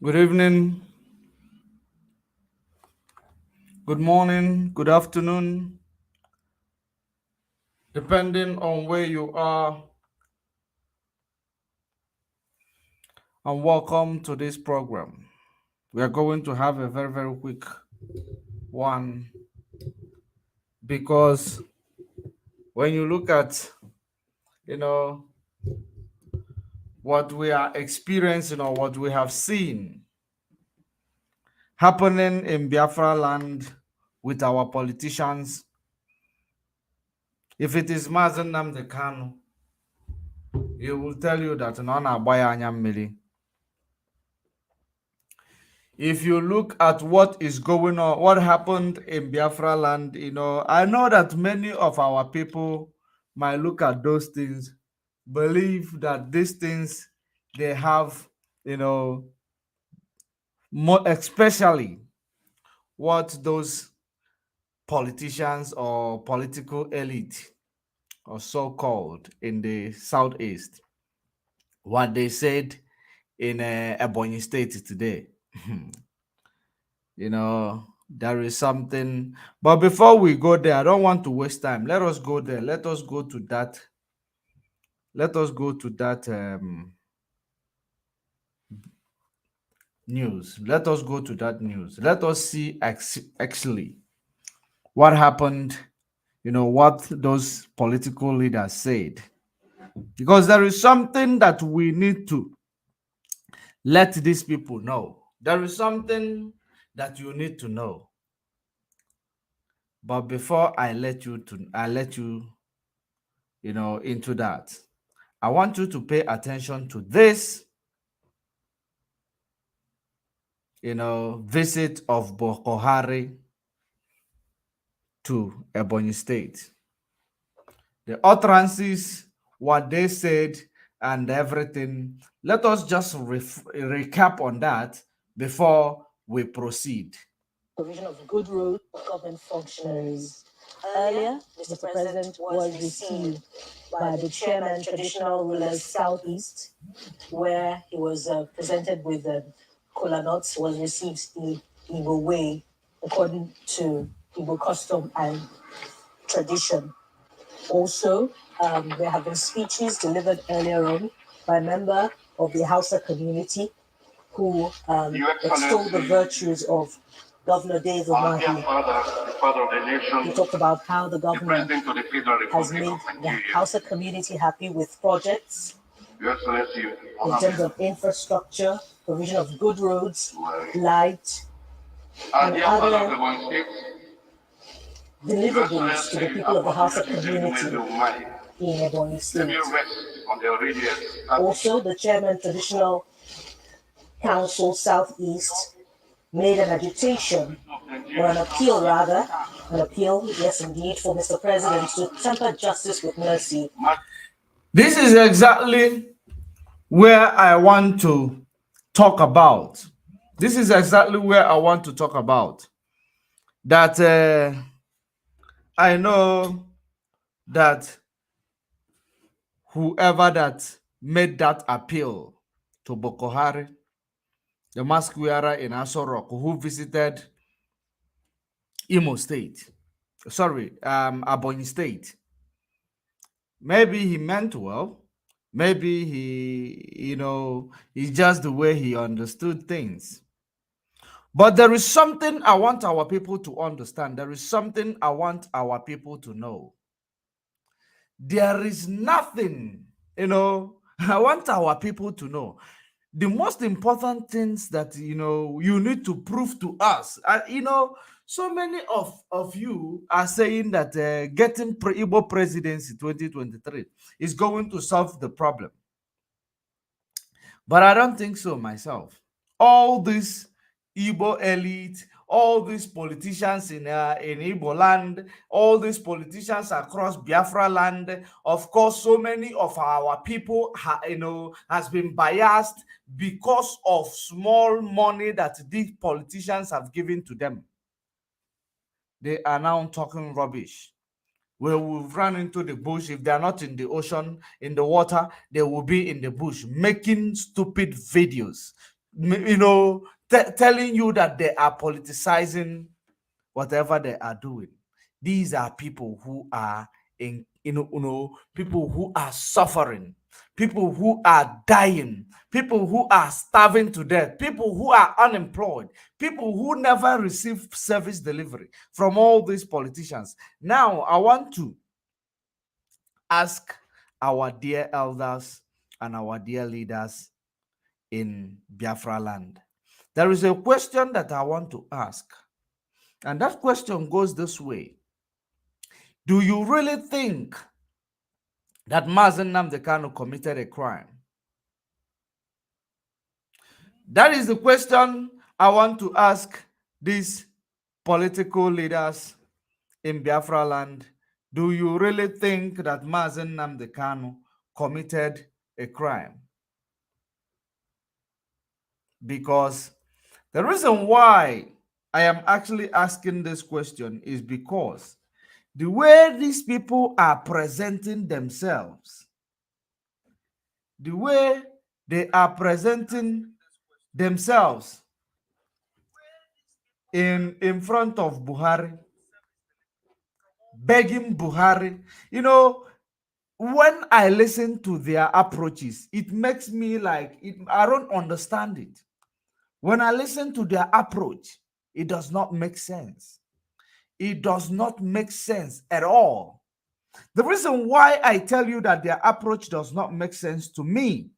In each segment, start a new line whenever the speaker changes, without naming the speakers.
Good evening, good morning, good afternoon, depending on where you are, and welcome to this program. We are going to have a very, very quick one because when you look at, you know, what we are experiencing or what we have seen happening in Biafra land with our politicians, if it is Mazen Nnamdi Kanu, he will tell you that Nona Abaya Anyamili. If you look at what is going on, what happened in Biafra land, I know that many of our people might look at those things, believe that these things they have, more especially what those politicians or political elite or so-called in the southeast, what they said in Ebonyi State today. There is something, but before we go there, I don't want to waste time. Let us go there. Let us go to that news. Let us go to that news. Let us see actually what happened, what those political leaders said, because there is something that we need to let these people know. There is something that you need to know. But before I let you into that, I want you to pay attention to this, visit of BOKOHARI to Ebonyi State. The utterances, what they said, and everything. Let us just recap on that before we proceed.
Provision of good roads for government functionaries. Earlier, Mr. President was received by the chairman, traditional rulers Southeast, where he was presented with kola nuts, was received the Igbo way, according to Igbo custom and tradition. Also, there have been speeches delivered earlier on by a member of the Hausa community who extolled the virtues of Governor Dave Umahi. He talked about how the governor has made the Hausa community happy with projects in terms of infrastructure, provision of good roads, light, and other deliverables to the people of the Hausa community in Ebonyi State. Also, the chairman, Traditional Council Southeast, made an agitation, or an appeal rather, yes indeed, for Mr. President to temper justice with mercy.
This is exactly where I want to talk about. This is exactly where I want to talk about. That I know that whoever that made that appeal to BOKOHARI, the mask wearer in Aso Rock, who visited Imo State, Ebonyi State, maybe he meant well. Maybe it's just the way he understood things. But there is something I want our people to understand. There is something I want our people to know. There is nothing, I want our people to know. The most important things that, you need to prove to us. So many of you are saying that getting Igbo presidency 2023 is going to solve the problem. But I don't think so myself. All this Igbo elite, all these politicians in Igbo land, all these politicians across Biafra land, of course, so many of our people, has been biased because of small money that these politicians have given to them. They are now talking rubbish. We will run into the bush. If they are not in the ocean, in the water, they will be in the bush making stupid videos. telling you that they are politicizing whatever they are doing. These are people who are people who are suffering, people who are dying, people who are starving to death, people who are unemployed, people who never receive service delivery from all these politicians. Now, I want to ask our dear elders and our dear leaders in Biafra land. There is a question that I want to ask, and that question goes this way. Do you really think that Mazen Nnamdi Kanu committed a crime? That is the question I want to ask these political leaders in Biafra land. Do you really think that Mazen Nnamdi Kanu committed a crime? Because the reason why I am actually asking this question is because the way these people are presenting themselves, the way they are presenting themselves in front of Buhari, begging Buhari, when I listen to their approaches, it makes me like I don't understand it. When I listen to their approach, it does not make sense. It does not make sense at all. The reason why I tell you that their approach does not make sense to me,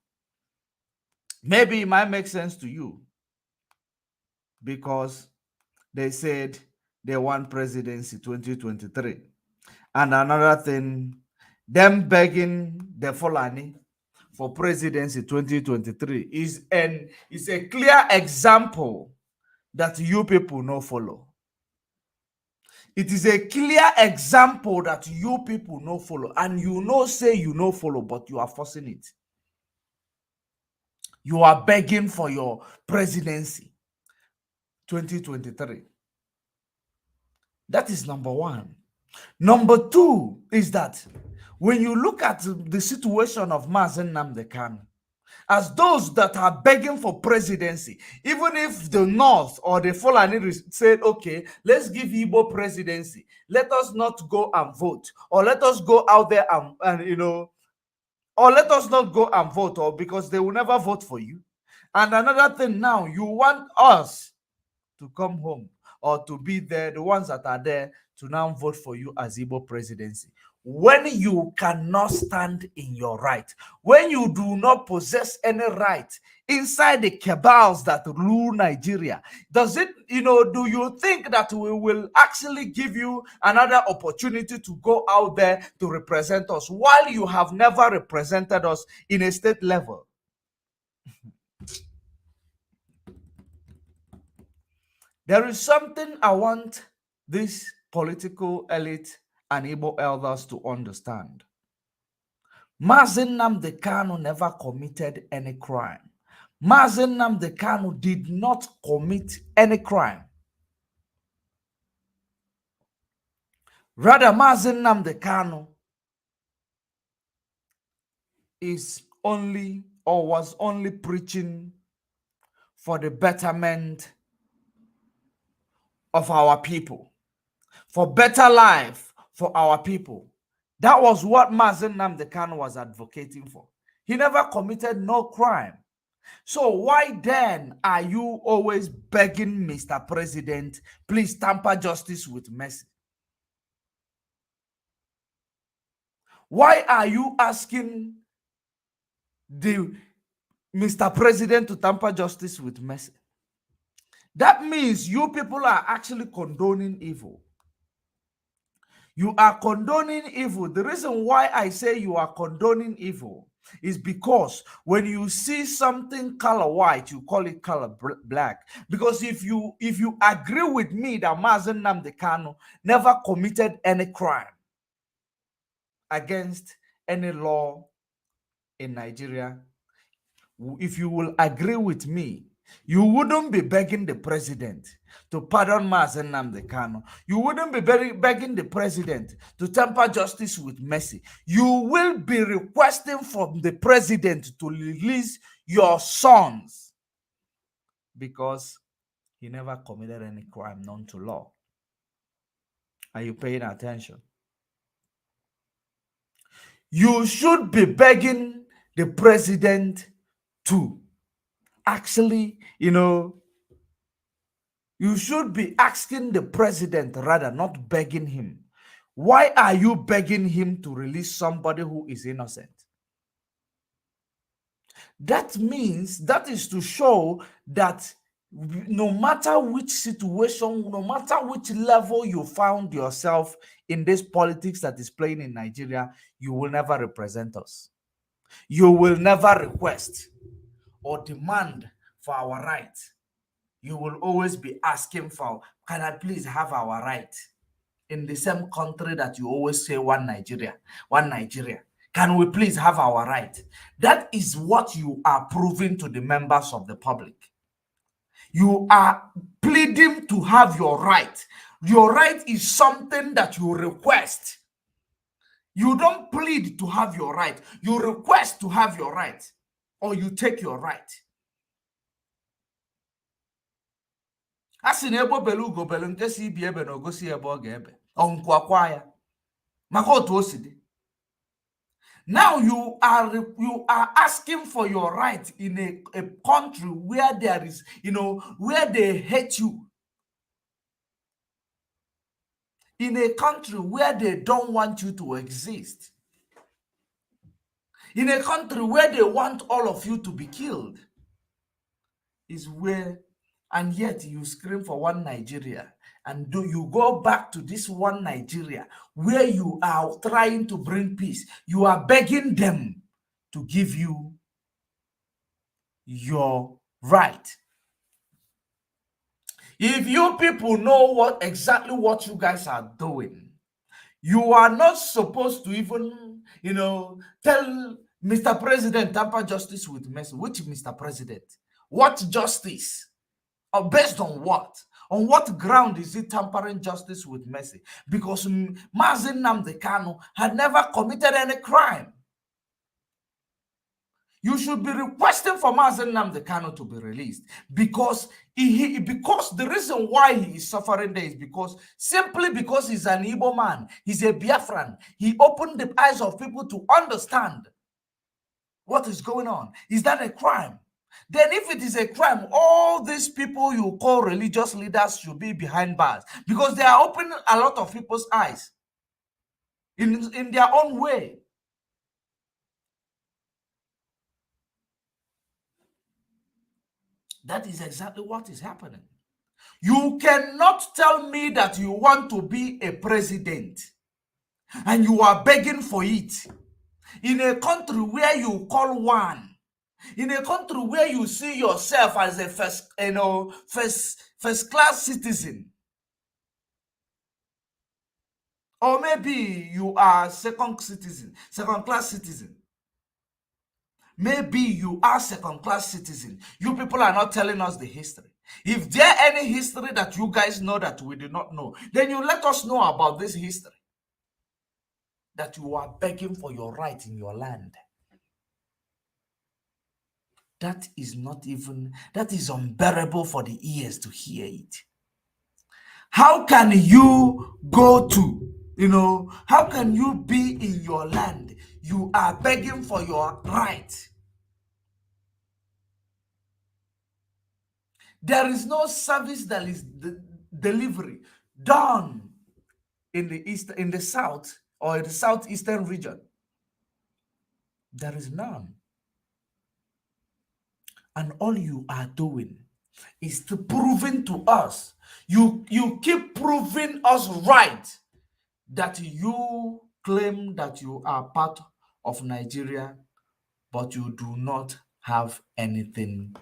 maybe it might make sense to you, because they said they want presidency 2023. And another thing, them begging the Fulani for presidency 2023 is a clear example that you people no follow. It is a clear example that you people no follow, and say you no follow, but you are forcing it. You are begging for your presidency 2023. That is number one. Number two is that when you look at the situation of Mazen Nnamdi Kanu, as those that are begging for presidency, even if the North or the Fulani said, okay, let's give Igbo presidency, let us not go and vote, or let us go out there and or let us not go and vote, or because they will never vote for you. And another thing, now you want us to come home or to be there, the ones that are there, to now vote for you as Igbo presidency. When you cannot stand in your right, when you do not possess any right inside the cabals that rule Nigeria, do you think that we will actually give you another opportunity to go out there to represent us while you have never represented us in a state level? There is something I want this political elite and Igbo elders to understand. Mazen Nnamdi Kanu never committed any crime. Mazen Nnamdi Kanu did not commit any crime. Rather, Mazen Nnamdi Kanu is only or was only preaching for the betterment of our people, for better life for our people. That was what Mazen Nnamdi Kanu was advocating for. He never committed no crime. So why then are you always begging Mr. President, please tamper justice with mercy? Why are you asking the Mr. President to tamper justice with mercy? That means you people are actually condoning evil. You are condoning evil. The reason why I say you are condoning evil is because when you see something color white, you call it color black. Because if you agree with me that Mazen Nnamdi Kanu never committed any crime against any law in Nigeria, if you will agree with me, you wouldn't be begging the president to pardon Mazen Nnamdi Kanu. You wouldn't be begging the president to temper justice with mercy. You will be requesting from the president to release your sons because he never committed any crime known to law. Are you paying attention? You should be begging the president to actually, you should be asking the president, rather, not begging him. Why are you begging him to release somebody who is innocent? That means, that is to show that no matter which situation, no matter which level you found yourself in this politics that is playing in Nigeria, you will never represent us. You will never request or demand for our right. You will always be asking for, can I please have our right? In the same country that you always say, one Nigeria, one Nigeria. Can we please have our right? That is what you are proving to the members of the public. You are pleading to have your right. Your right is something that you request. You don't plead to have your right. You request to have your right, or you take your right. Asị na ebo belu ugo belu nke si ibi ebe na ogosi ebe ọ ga-ebe ọnkwakwa ya maka otu o si dị. Now you are asking for your right in a country where there is, where they hate you. In a country where they don't want you to exist. In a country where they want all of you to be killed. Is where, and yet you scream for one Nigeria. And do you go back to this one Nigeria where you are trying to bring peace? You are begging them to give you your right. If you people know exactly what you guys are doing, you are not supposed to even, tell Mr. President, tamper justice with mercy. Which Mr. President? What justice? Or based on what? On what ground is it tampering justice with mercy? Because Mazi Nnamdi Kanu had never committed any crime. You should be requesting for Mazi Nnamdi Kanu to be released because because the reason why he is suffering there is simply because he's an Igbo man. He's a Biafran. He opened the eyes of people to understand what is going on. Is that a crime? Then if it is a crime, all these people you call religious leaders should be behind bars because they are opening a lot of people's eyes in their own way. That is exactly what is happening. You cannot tell me that you want to be a president and you are begging for it in a country where you call one. In a country where you see yourself as a first class citizen, or maybe you are second class citizen. Maybe you are second class citizen. You people are not telling us the history. If there any history that you guys know that we do not know, then you let us know about this history. That you are begging for your right in your land. That is unbearable for the ears to hear it. How can you go to, how can you be in your land? You are begging for your right. There is no service that is delivery done in the south or in the southeastern region. There is none. And all you are doing is to proving to us, you keep proving us right that you claim that you are part of Nigeria, but you do not have anything.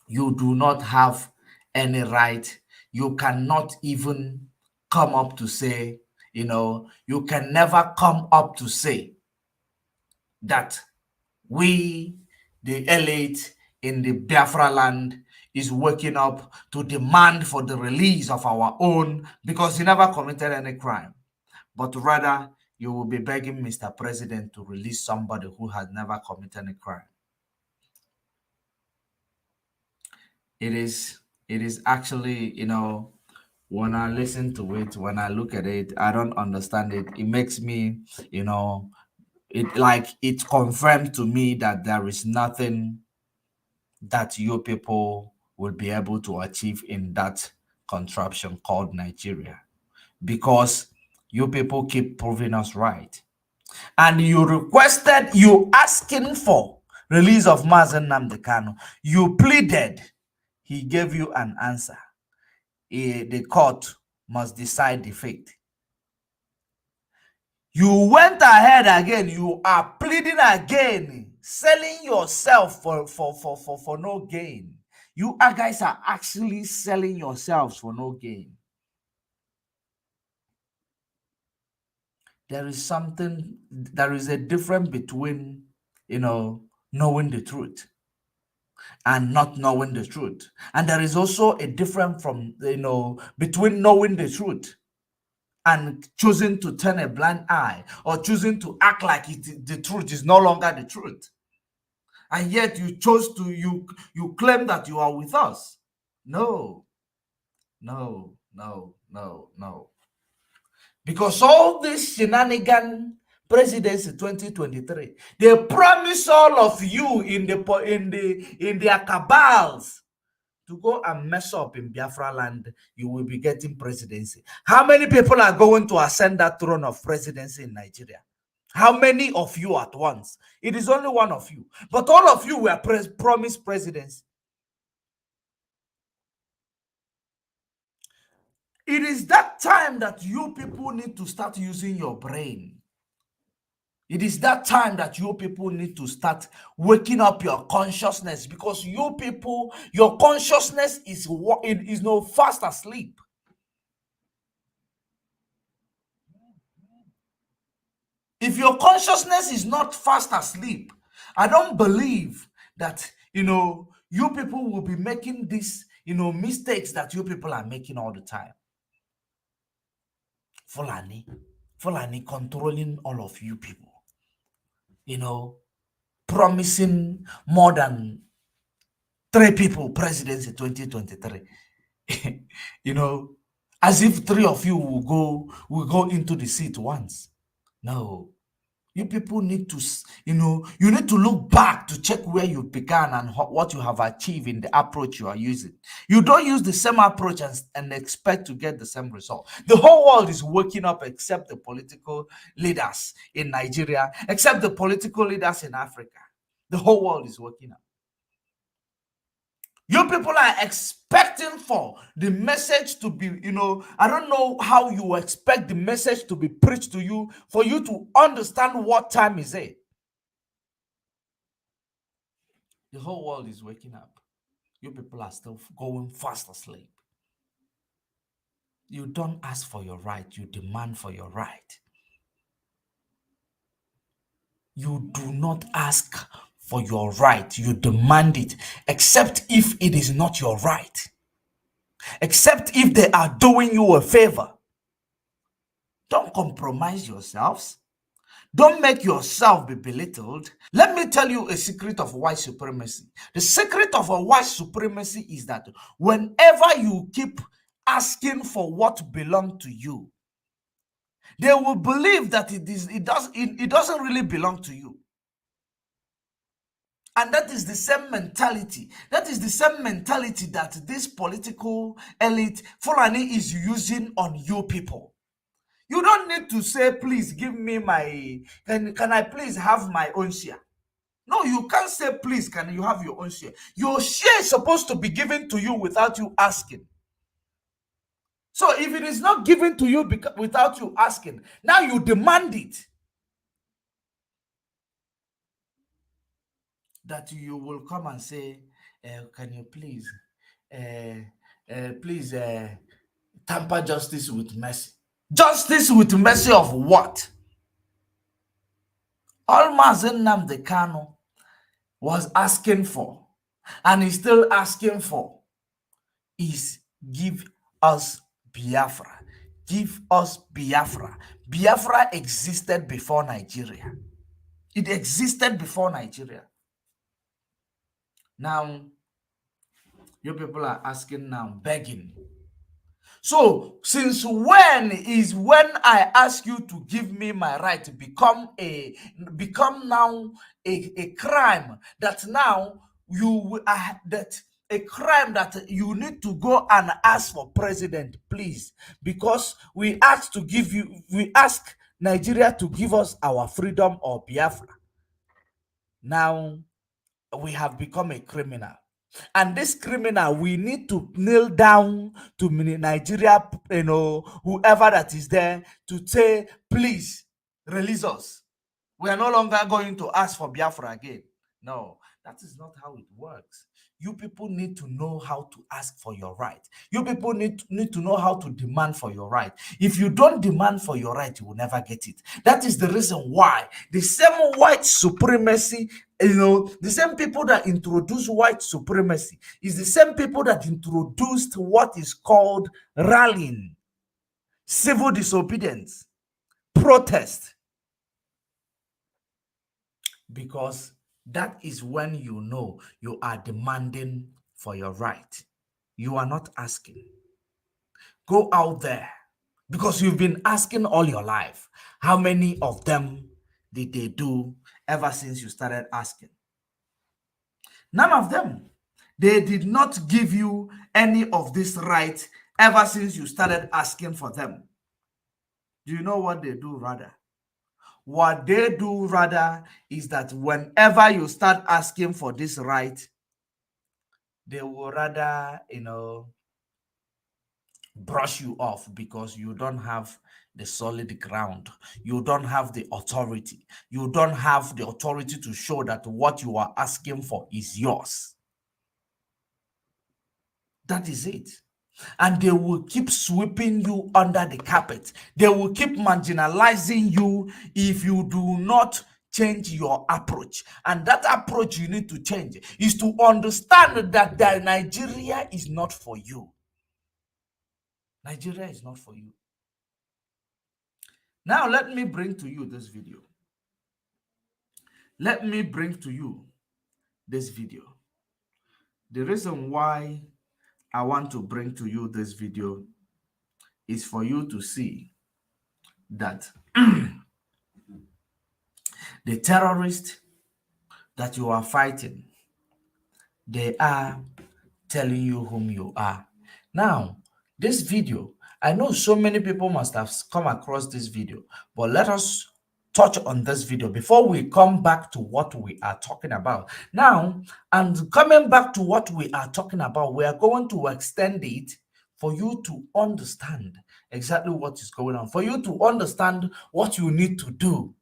You do not have any right. You cannot even come up to say, you can never come up to say that we, the elite in the Biafra land, is waking up to demand for the release of our own because he never committed any crime. But rather, you will be begging Mr. President to release somebody who has never committed any crime. it is actually, when I listen to it, when I look at it, I don't understand it. It makes me, it confirmed to me that there is nothing that you people will be able to achieve in that contraption called Nigeria, because you people keep proving us right. And you asking for release of Mazen Namdekano. You pleaded, he gave you an answer. The court must decide the fate. You went ahead again, you are pleading again, selling yourself for no gain. You guys are actually selling yourselves for no gain. There is a difference between, knowing the truth and not knowing the truth. And there is also a difference from, between knowing the truth and choosing to turn a blind eye, or choosing to act like the truth is no longer the truth. And yet you claim that you are with us. No, no, no, no, no. Because all this shenanigan presidency 2023, they promise all of you in their cabals to go and mess up in Biafra land. You will be getting presidency. How many people are going to ascend that throne of presidency in Nigeria? How many of you at once? It is only one of you, but all of you were promised presidency. It is that time that you people need to start using your brain. It is that time that you people need to start waking up your consciousness, because you people, your consciousness is no fast asleep. If your consciousness is not fast asleep, I don't believe that, you people will be making these, mistakes that you people are making all the time. Fulani controlling all of you people, promising more than 3 people presidency 2023. As if 3 of you will go into the seat once. No. You people need to, you need to look back to check where you began and what you have achieved in the approach you are using. You don't use the same approach and expect to get the same result. The whole world is waking up except the political leaders in Nigeria, except the political leaders in Africa. The whole world is waking up. You people are expecting for the message to be, I don't know how you expect the message to be preached to you for you to understand what time is it. The whole world is waking up. You people are still going fast asleep. You don't ask for your right, you demand for your right. You do not ask for your right, you demand it, except if it is not your right. Except if they are doing you a favor. Don't compromise yourselves. Don't make yourself be belittled. Let me tell you a secret of white supremacy. The secret of a white supremacy is that whenever you keep asking for what belongs to you, they will believe that it doesn't really belong to you. And that is the same mentality. That is the same mentality that this political elite Fulani is using on you people. You don't need to say, please give me my, can I please have my own share? No, you can't say, please, can you have your own share? Your share is supposed to be given to you without you asking. So if it is not given to you without you asking, now you demand it. That you will come and say, can you please, please tamper justice with mercy? Justice with mercy of what? All Mazen Namdekano was asking for, and is still asking for, is give us Biafra. Give us Biafra. Biafra existed before Nigeria. It existed before Nigeria. Now, You people are asking now, begging. So, since when is when I ask you to give me my right to become now a crime that now you that a crime that you need to go and ask for president, please, because we ask Nigeria to give us our freedom or Biafra. Now we have become a criminal. And this criminal, we need to kneel down to Nigeria, whoever that is there, to say, please release us. We are no longer going to ask for Biafra again. No, that is not how it works. You people need to know how to ask for your right. You people need to know how to demand for your right. If you don't demand for your right, you will never get it. That is the reason why the same white supremacy, the same people that introduced white supremacy is the same people that introduced what is called rallying, civil disobedience, protest. Because that is when you know you are demanding for your right. You are not asking. Go out there, because you've been asking all your life. How many of them did they do ever since you started asking? None of them. They did not give you any of this right ever since you started asking for them. Do you know what they do rather? What they do rather is that whenever you start asking for this right, they will rather, brush you off because you don't have the solid ground. You don't have the authority. You don't have the authority to show that what you are asking for is yours. That is it. And they will keep sweeping you under the carpet. They will keep marginalizing you if you do not change your approach. And that approach you need to change is to understand that Nigeria is not for you. Nigeria is not for you. Now, let me bring to you this video. Let me bring to you this video. The reason why I want to bring to you this video is for you to see that the terrorists that you are fighting, they are telling you whom you are. Now, this video, I know so many people must have come across this video, but let us touch on this video before we come back to what we are talking about. Now, and coming back to what we are talking about, we are going to extend it for you to understand exactly what is going on, for you to understand what you need to do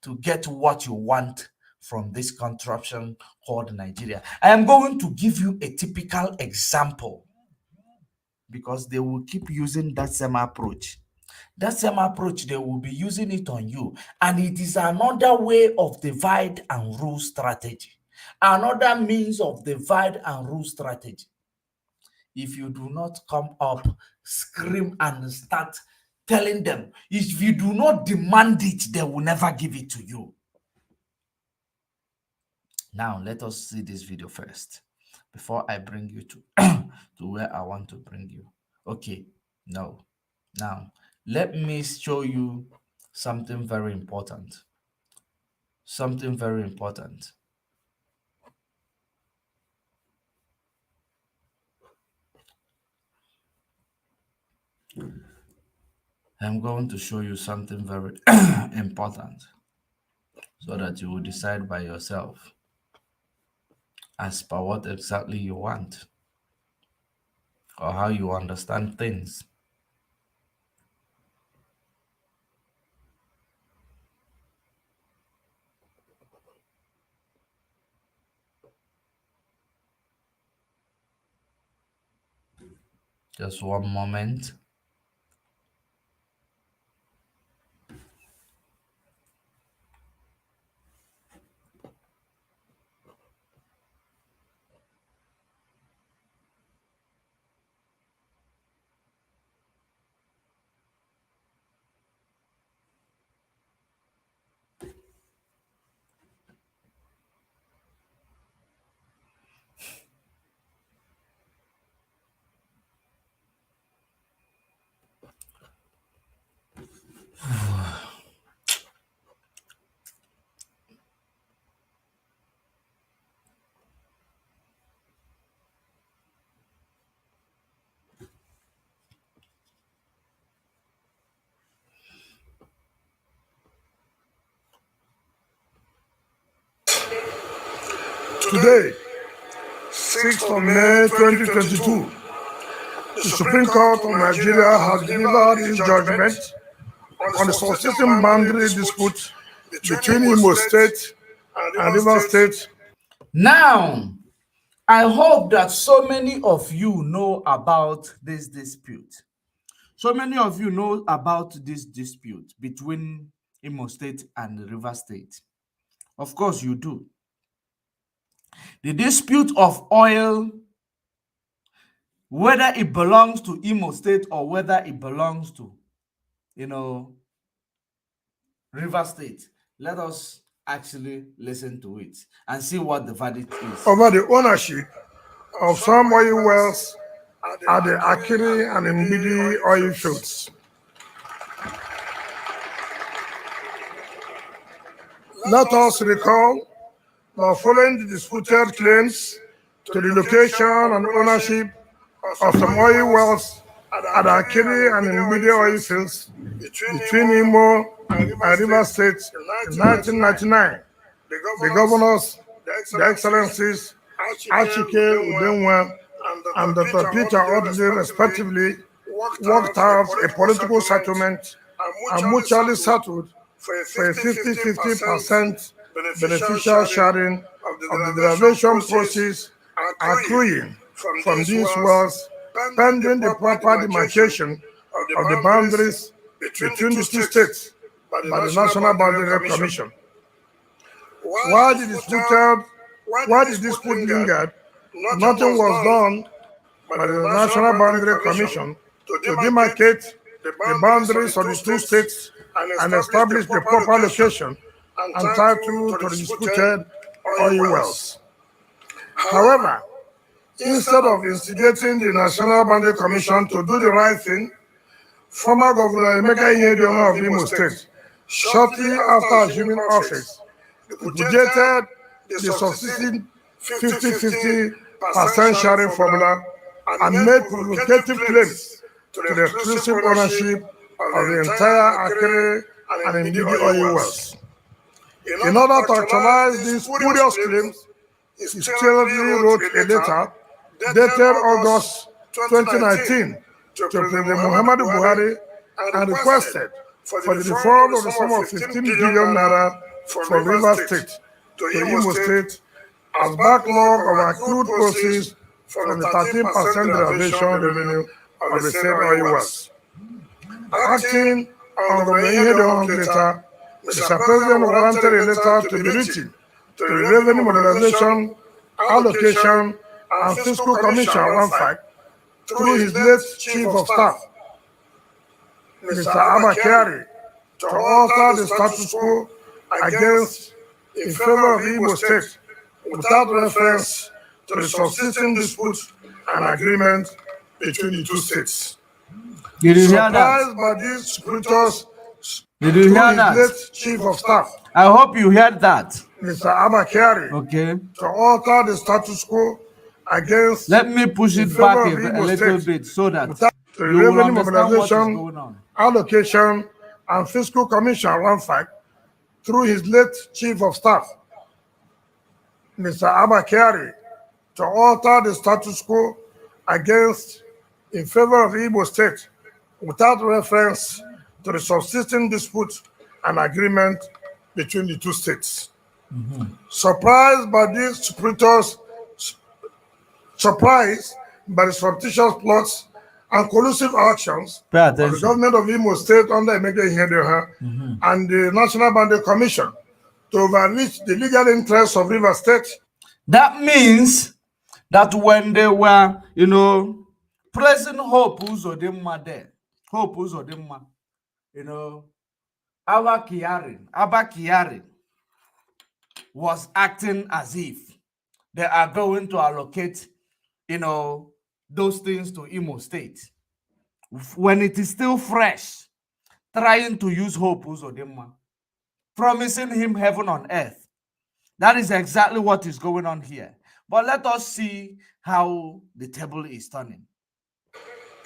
to get what you want from this contraption called Nigeria. I am going to give you a typical example because they will keep using that same approach. That same approach, they will be using it on you. And it is another way of divide and rule strategy. Another means of divide and rule strategy. If you do not come up, scream and start telling them, if you do not demand it, they will never give it to you. Now, let us see this video first before I bring you to, to where I want to bring you. Okay, no. Now, let me show you something very important. Something very important. I'm going to show you something very important so that you will decide by yourself as per what exactly you want or how you understand things. Just one moment.
Today, 6th of May 2022, the Supreme Court of Nigeria has delivered its judgment on the subsisting boundary dispute between Imo State and Rivers State.
Now, I hope that so many of you know about this dispute. So many of you know about this dispute between Imo State and Rivers State. Of course, you do. The dispute of oil, whether it belongs to Imo State or whether it belongs to, Rivers State. Let us actually listen to it and see what the verdict is.
Over the ownership of some oil wells at the Akiri and Mbidi oil fields. Let us recall that following the disputed claims to the location and ownership of some oil wells at Akiri and Mbidi oil fields between Imo and Rivers State in 1999, the governors, the excellencies, Achike Udenwa and Dr. Peter Odley, respectively, worked out a political settlement and mutually settled for a 50-50% beneficial sharing of the derivation proceeds accruing from these wells, pending the proper demarcation of the boundaries between the two states by the National Boundary Commission. While the dispute lingered, nothing was done by the National Boundary Commission to demarcate the boundaries of the two states and establish the proper location and title to the disputed oil wells. However, instead of instigating the National Boundary Commission to do the right thing, former Governor Emeka Ihedioha of Imo State, shortly after assuming office, repudiated the subsisting 50-50% sharing formula and made provocative claims to the exclusive ownership of the entire Akere and Mbidi oil wells. In order to actualize these spurious claims, he stealthily wrote a letter dated August 2019 to President Muhammadu Buhari and requested for the refund of the sum of 15 billion naira from Rivers State to Imo State as backlog of accrued proceeds from the 13% derivation revenue of the said oil wells. Acting on the Ihedioha's letter, Mr. President granted a letter to be written to the Revenue Modernization, Allocation, and Fiscal Commission (RAMFAC) through his late Chief of Staff, Mr. Abakari, to alter the status quo against in favor of Imo State without reference to the subsisting dispute and agreement between the two states.
Did you hear that?
Surprised by these scrutors,
Did you hear that?
late Chief of Staff,
I hope you heard that.
Mr. Abakari,
Okay.
to alter the status quo against.
Let me push it back a little bit so that
the
you will
Revenue
understand what is
Mobilization,
going on.
Allocation, and Fiscal Commission (RAMFAC) through his late Chief of Staff, Mr. Abakari, to alter the status quo against in favor of Igbo State without reference to the subsisting dispute and agreement between the two states. Surprised by these supporters, surprised by the surreptitious plots and collusive actions of the government of Imo State under Emeka Ihedioha and the National Boundary Commission to overreach the legal interests of Rivers State.
That means that when they were, pressing Hope Uzodimma there, Hope Uzodimma, Abba Kyari was acting as if they are going to allocate, those things to Imo State. When it is still fresh, trying to use Hope Uzodimma, promising him heaven on earth. That is exactly what is going on here. But let us see how the table is turning.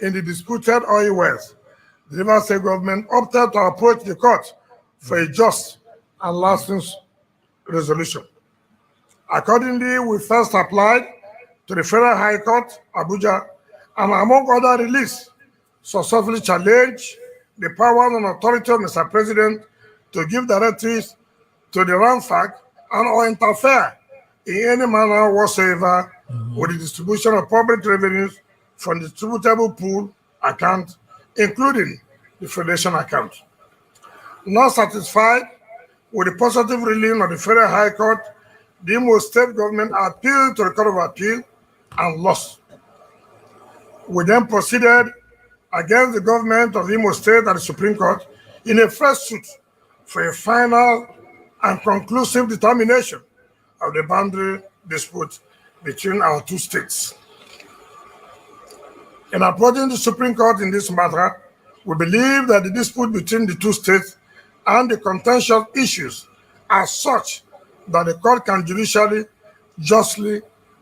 In the disputed oil wells, the Rivers State government opted to approach the court for a just and lasting resolution. Accordingly, we first applied to the Federal High Court, Abuja, and among other release, successfully challenged the power and authority of Mr. President to give directives to the ransack and or interfere in any manner whatsoever with the distribution of public revenues from the distributable pool account, including the Federation account. Not satisfied with the positive ruling of the Federal High Court, the Imo State government appealed to the Court of Appeal and lost. We then proceeded against the government of Imo State and the Supreme Court in a fresh suit for a final and conclusive determination of the boundary dispute between our two states. In approaching the Supreme Court in this matter, we believe that the dispute between the two states and the contentious issues are such that the court can judicially, justly,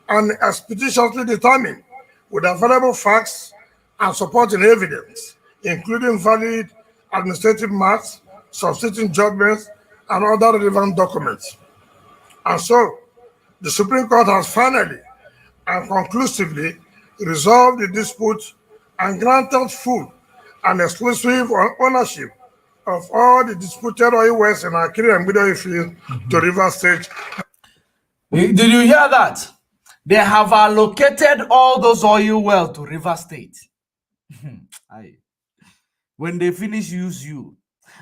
and expeditiously determine with available facts and supporting evidence, including valid administrative matters, substituting judgments, and other relevant documents. And so, the Supreme Court has finally and conclusively resolved the dispute and granted full and exclusive ownership of all the disputed oil wells in Akiri and Middle Field to Rivers State.
Did you hear that? They have allocated all those oil wells to River State. Aye. When they finish, use you.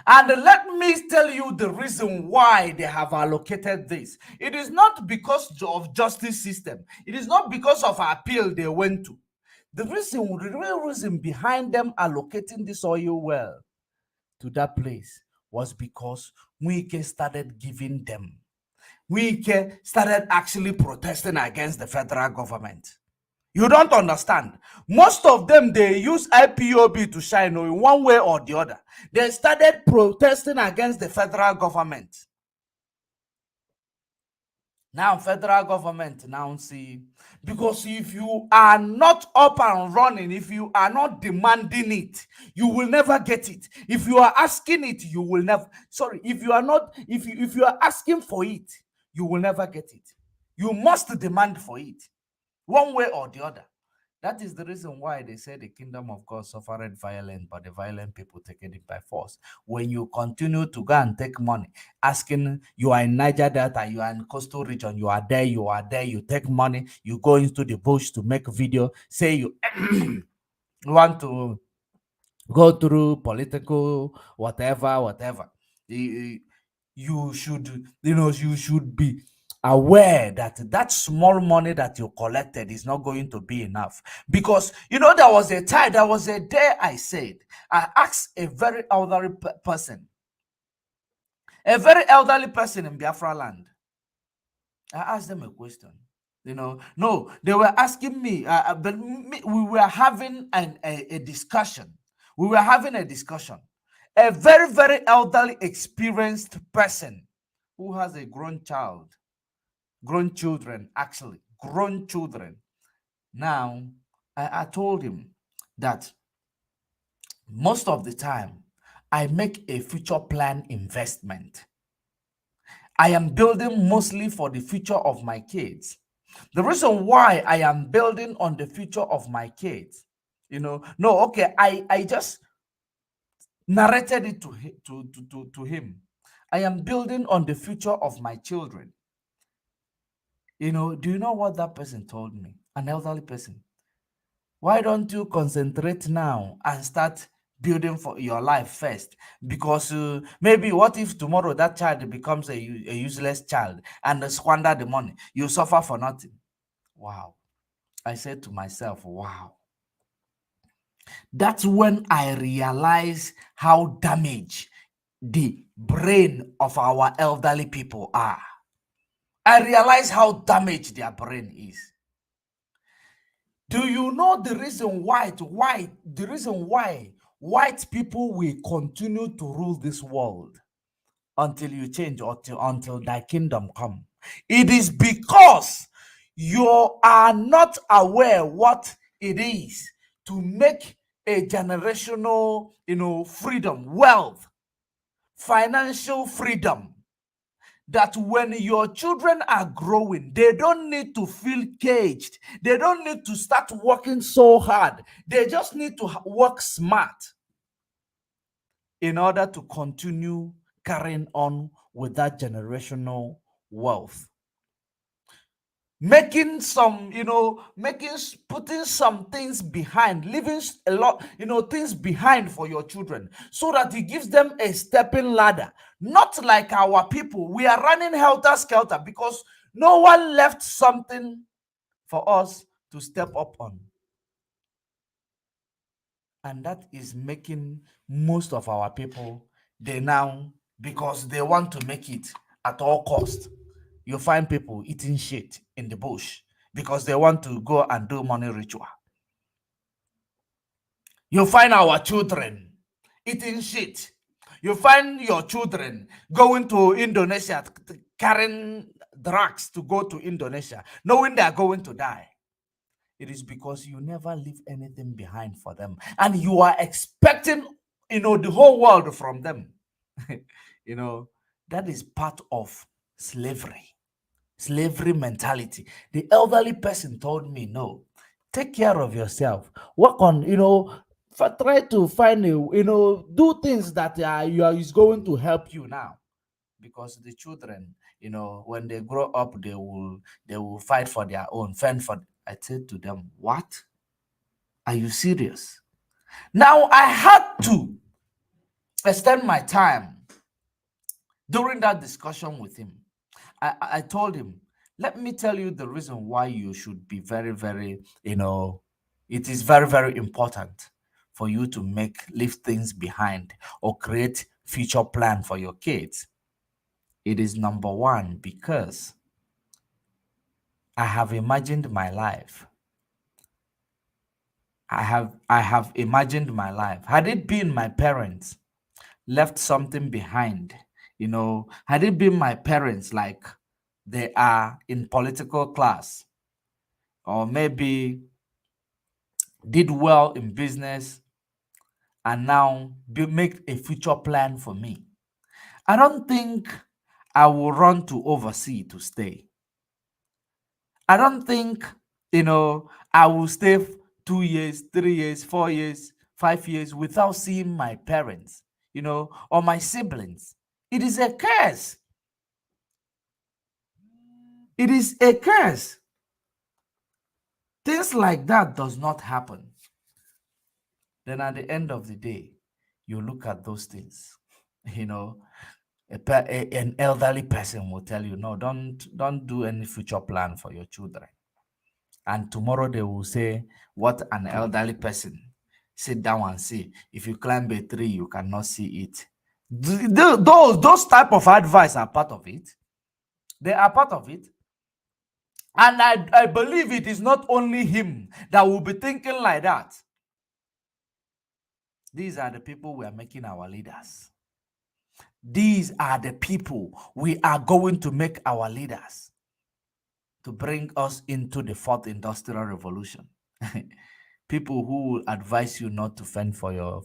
And let me tell you the reason why they have allocated this. It is not because of justice system. It is not because of appeal they went to. The real reason behind them allocating this oil well to that place was because Wike started giving them. Wike started actually protesting against the federal government. You don't understand. Most of them, they use IPOB to shine in one way or the other. They started protesting against the federal government. Now, federal government now see, because if you are not up and running, if you are not demanding it, you will never get it. If you are asking it, you will never, sorry, if you are asking for it, you will never get it. You must demand for it, one way or the other. That is the reason why they say the kingdom of God suffered violence, but the violent people taking it by force. When you continue to go and take money, asking, you are in Niger Delta, you are in coastal region, you are there, you take money, you go into the bush to make a video, say you want to go through political whatever. You should be aware that that small money that you collected is not going to be enough. Because there was a day I asked a very elderly person in Biafra land. I asked them a question. No, they were asking me, but we were having a discussion. We were having a discussion. A very, very elderly, experienced person who has a grown children. Now, I told him that most of the time, I make a future plan investment. I am building mostly for the future of my kids. The reason why I am building on the future of my kids, I just narrated it to him. I am building on the future of my children. Do you know what that person told me? An elderly person. Why don't you concentrate now and start building for your life first? Because maybe what if tomorrow that child becomes a useless child and squander the money? You suffer for nothing. Wow. I said to myself, wow. That's when I realized how damaged the brain of our elderly people are. I realize how damaged their brain is. Do you know the reason why white people will continue to rule this world until you change or until thy kingdom come? It is because you are not aware what it is to make a generational, freedom, wealth, financial freedom. that when your children are growing, they don't need to feel caged. They don't need to start working so hard. They just need to work smart in order to continue carrying on with that generational wealth. Making some, putting some things behind, leaving a lot, things behind for your children, so that it gives them a stepping ladder. Not like our people. We are running helter-skelter because no one left something for us to step up on. And that is making most of our people, they now, because they want to make it at all cost, you find people eating shit in the bush because they want to go and do money ritual. You find our children eating shit. You find your children going to Indonesia, carrying drugs to go to Indonesia, knowing they are going to die. It is because you never leave anything behind for them. And you are expecting, the whole world from them. That is part of slavery mentality. The elderly person told me, no, take care of yourself. Work on, try to find do things that is going to help you now. Because the children, when they grow up, they will fight for their own, fend for. I said to them, what? Are you serious? Now I had to extend my time during that discussion with him. I told him, let me tell you the reason why you should be very, very, it is very, very important for you to leave things behind or create future plan for your kids. It is number one, because I have imagined my life. I have imagined my life. Had it been my parents left something behind, had it been my parents, like they are in political class, or maybe did well in business and now make a future plan for me, I don't think I will run to overseas to stay. I don't think, I will stay 2 years, 3 years, 4 years, 5 years without seeing my parents, or my siblings. It is a curse. It is a curse. Things like that does not happen. Then at the end of the day, you look at those things, an elderly person will tell you, no, don't do any future plan for your children. And tomorrow they will say, what an elderly person. Sit down and see. If you climb a tree, you cannot see it. Those type of advice are part of it. They are part of it. And I believe it is not only him that will be thinking like that. These are the people we are making our leaders. These are the people we are going to make our leaders, to bring us into the fourth industrial revolution. People who will advise you not to fend for your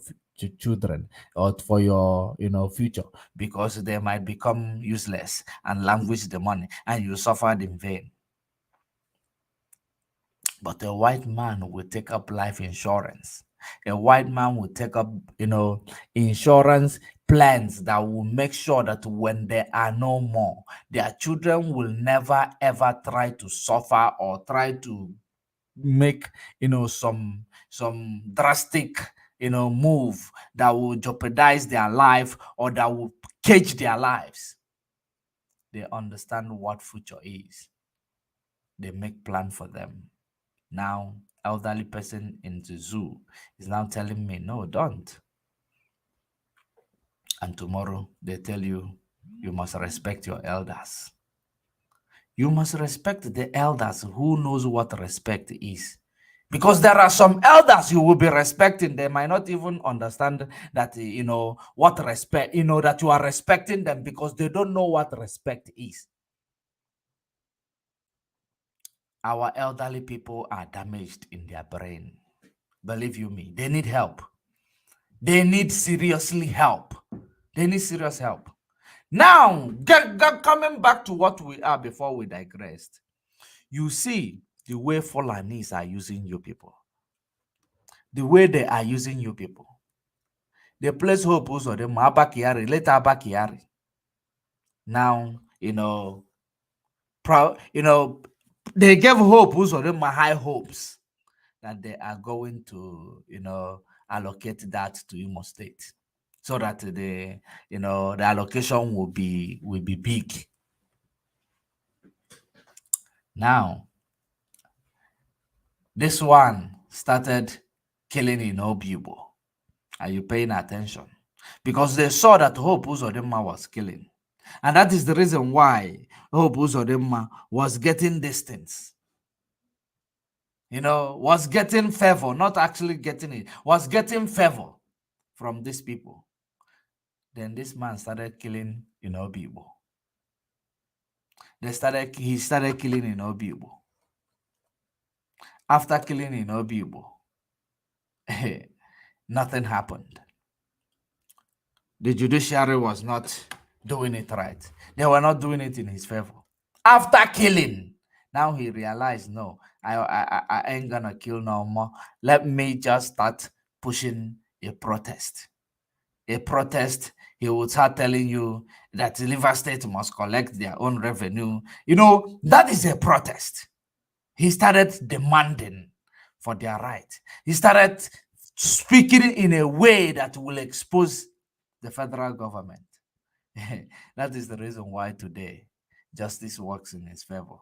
children or for your future, because they might become useless and languish the money and you suffered in vain. But a white man will take up life insurance. A white man will take up, insurance plans that will make sure that when there are no more, their children will never ever try to suffer or try to make, some drastic, move that will jeopardize their life or that will cage their lives. They understand what future is. They make plan for them. Now, elderly person in the zoo is now telling me, no, don't. And tomorrow they tell you, you must respect your elders. You must respect the elders who knows what respect is. Because there are some elders you will be respecting. They might not even understand that, what respect, that you are respecting them, because they don't know what respect is. Our elderly people are damaged in their brain. Believe you me, they need help. They need seriously help. They need serious help. Now, coming back to what we are before we digressed, you see the way Fulanis are using you people, the way they are using you people. They place hope also them Abakiari, later Abakiari. Now, they gave hope also them high hopes that they are going to, allocate that to Imo State, so that the allocation will be big. Now, this one started killing in Obibo. Are you paying attention? Because they saw that Hope Uzodinma was killing. And that is the reason why Hope Uzodinma was getting distance. Was getting favor, not actually getting it, was getting favor from these people. Then this man started killing in Obibo. He started killing in Obibo. After killing in Obibo, nothing happened. The judiciary was not doing it right. They were not doing it in his favor. After killing, now he realized, no, I ain't gonna kill no more. Let me just start pushing a protest. A protest, he would start telling you that the River State must collect their own revenue. That is a protest. He started demanding for their right. He started speaking in a way that will expose the federal government. That is the reason why today justice works in his favor.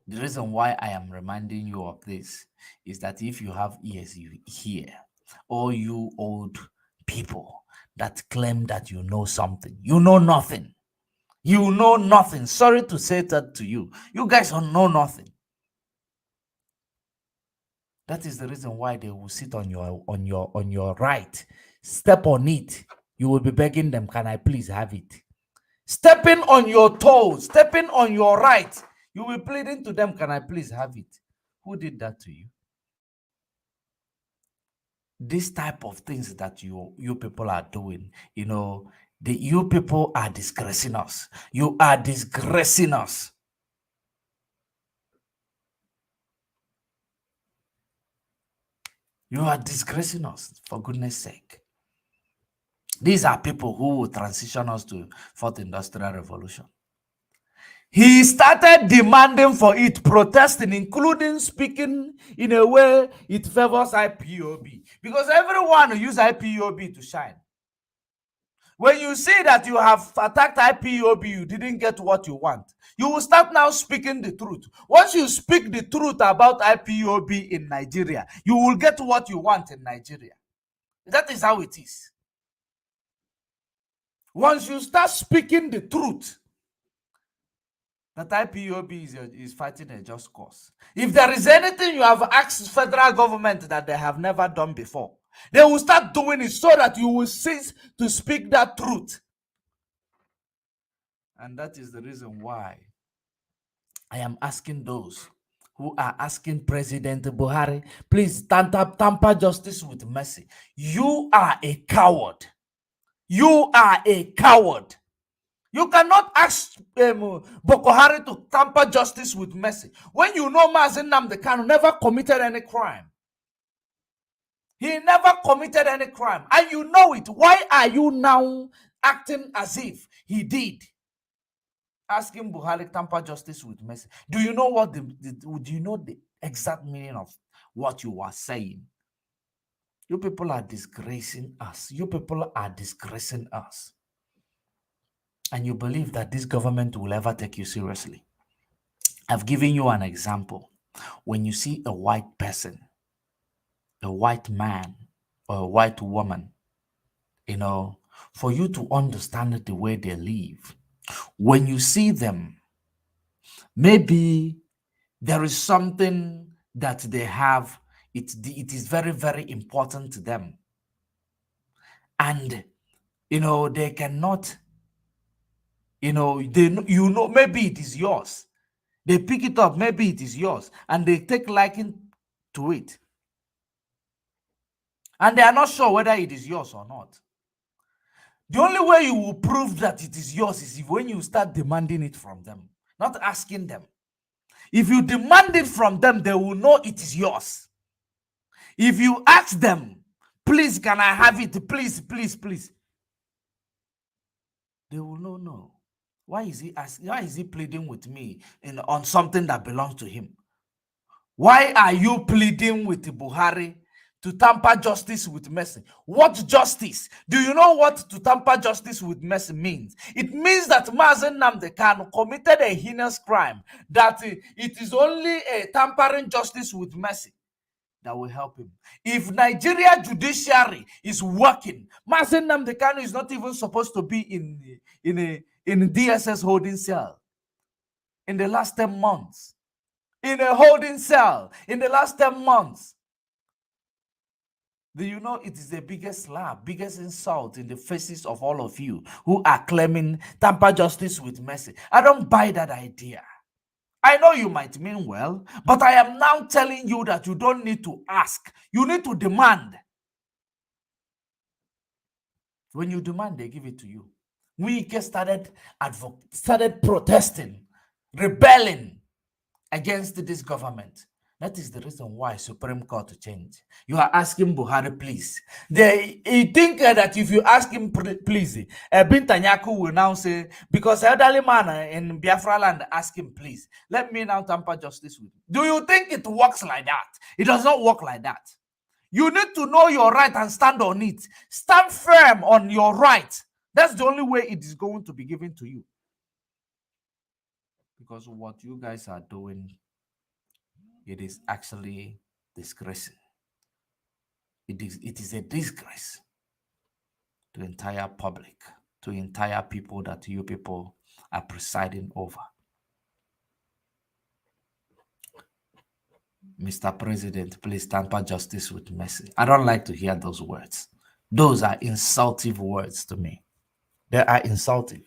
The reason why I am reminding you of this is that if you have ears, you hear. All you old people that claim that you know something, you know nothing. You know nothing. Sorry to say that to you. You guys don't know nothing. That is the reason why they will sit on your right. Step on it. You will be begging them, can I please have it? Stepping on your toes, stepping on your right. You will be pleading to them, can I please have it? Who did that to you? This type of things that you people are doing, you people are disgracing us. You are disgracing us. You are disgracing us, for goodness sake. These are people who will transition us to Fourth Industrial Revolution. He started demanding for it, protesting, including speaking in a way it favors IPOB. Because everyone uses IPOB to shine. When you see that you have attacked IPOB, you didn't get what you want, you will start now speaking the truth. Once you speak the truth about IPOB in Nigeria, you will get what you want in Nigeria. That is how it is. Once you start speaking the truth, that IPOB is fighting a just cause. If there is anything you have asked federal government that they have never done before, they will start doing it so that you will cease to speak that truth. And that is the reason why I am asking those who are asking President Buhari, please tamper justice with mercy. You are a coward. You are a coward. You cannot ask BOKOHARI to tamper justice with mercy when you know Mazi Nnamdi Kanu never committed any crime. He never committed any crime, and you know it. Why are you now acting as if he did? Asking Buhari tamper justice with mercy. Do you know what do you know the exact meaning of what you are saying? You people are disgracing us. You people are disgracing us. And you believe that this government will ever take you seriously. I've given you an example. When you see a white person, a white man, or a white woman, for you to understand the way they live, when you see them, maybe there is something that they have, it is very, very important to them. And, they cannot, maybe it is yours. They pick it up, maybe it is yours, and they take liking to it. And they are not sure whether it is yours or not. The only way you will prove that it is yours is if when you start demanding it from them, not asking them. If you demand it from them, they will know it is yours. If you ask them, please, can I have it? Please, please, please. They will know, no. Why is he asking? Why is he pleading with me on something that belongs to him? Why are you pleading with Buhari to tamper justice with mercy? What justice? Do you know what to tamper justice with mercy means? It means that Mazen Nnamdi Kanu committed a heinous crime, that it is only a tampering justice with mercy that will help him. If Nigeria judiciary is working, Mazen Nnamdi Kanu is not even supposed to be in a DSS holding cell in the last 10 months. In a holding cell in the last 10 months. Do you know it is the biggest slap, biggest insult in the faces of all of you who are claiming tamper justice with mercy? I don't buy that idea. I know you might mean well, but I am now telling you that you don't need to ask. You need to demand. When you demand, they give it to you. We started protesting, rebelling against this government. That is the reason why Supreme Court to change. You are asking Buhari, please. They think that if you ask him, please, Bintanyaku will now say, because elderly man in Biafra land ask him, please, let me now tamper justice with you. Do you think it works like that? It does not work like that. You need to know your right and stand on it. Stand firm on your right. That's the only way it is going to be given to you. Because what you guys are doing, it is actually disgracing. It is a disgrace to the entire public, to the entire people that you people are presiding over. Mr. President, please tamper justice with mercy. I don't like to hear those words. Those are insultive words to me. They are insultive.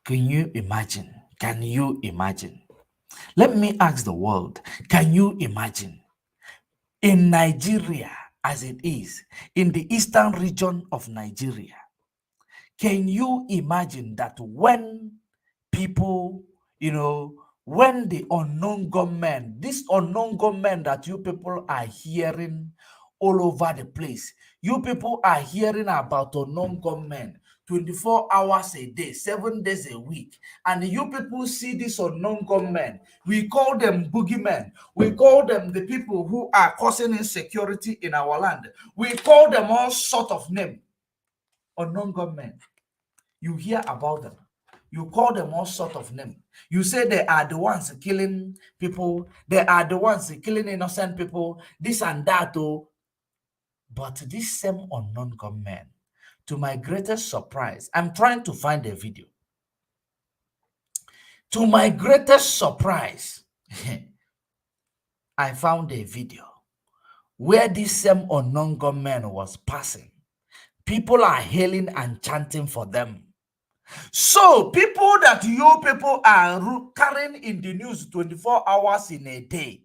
Can you imagine? Can you imagine? Let me ask the world, can you imagine in Nigeria as it is, in the eastern region of Nigeria, can you imagine that when people, when the unknown gunmen, this unknown gunmen that you people are hearing all over the place, you people are hearing about unknown gunmen 24 hours a day, 7 days a week. And you people see these unknown gunmen. We call them boogeymen. We call them the people who are causing insecurity in our land. We call them all sort of names. Unknown gunmen. You hear about them. You call them all sort of names. You say they are the ones killing people. They are the ones killing innocent people. This and that. Oh. But this same unknown gunmen, to my greatest surprise, I'm trying to find a video. To my greatest surprise, I found a video where this same unknown gunman was passing. People are hailing and chanting for them. So people that you people are carrying in the news 24 hours in a day,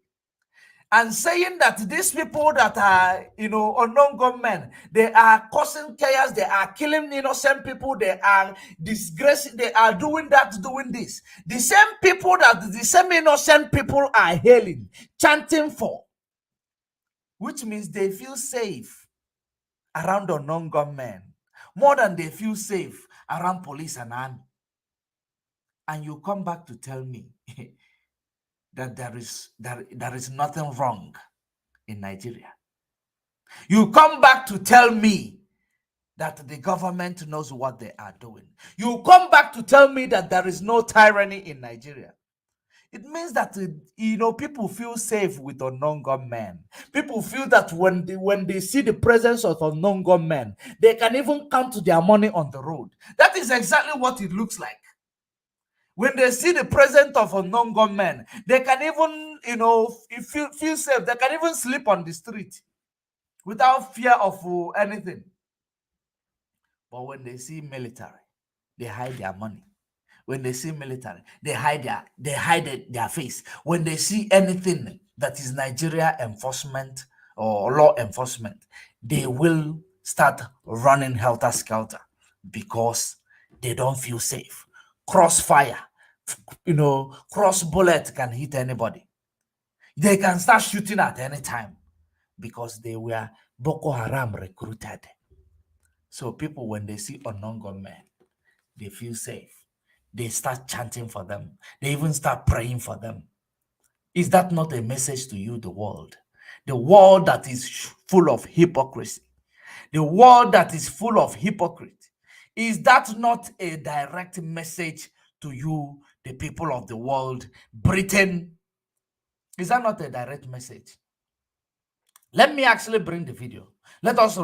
and saying that these people that are, unknown gunmen, they are causing chaos, they are killing innocent people, they are disgracing, they are doing that, doing this. The same people that the same innocent people are hailing, chanting for, which means they feel safe around unknown gunmen more than they feel safe around police and army. And you come back to tell me that there is nothing wrong in Nigeria. You come back to tell me that the government knows what they are doing. You come back to tell me that there is no tyranny in Nigeria. It means that people feel safe with unknown gunmen. People feel that when they see the presence of unknown gunmen, they can even count their money on the road. That is exactly what it looks like. When they see the presence of unknown gunmen, they can even, feel safe. They can even sleep on the street without fear of anything. But when they see military, they hide their money. When they see military, they hide their face. When they see anything that is Nigeria enforcement or law enforcement, they will start running helter-skelter because they don't feel safe. Crossfire, cross bullet can hit anybody. They can start shooting at any time because they were Boko Haram recruited. So people, when they see unknown gunmen, they feel safe. They start chanting for them. They even start praying for them. Is that not a message to you, the world? The world that is full of hypocrisy. The world that is full of hypocrite. Is that not a direct message to you, the people of the world? Britain, is that not a direct message? Let me actually bring the video. Let us,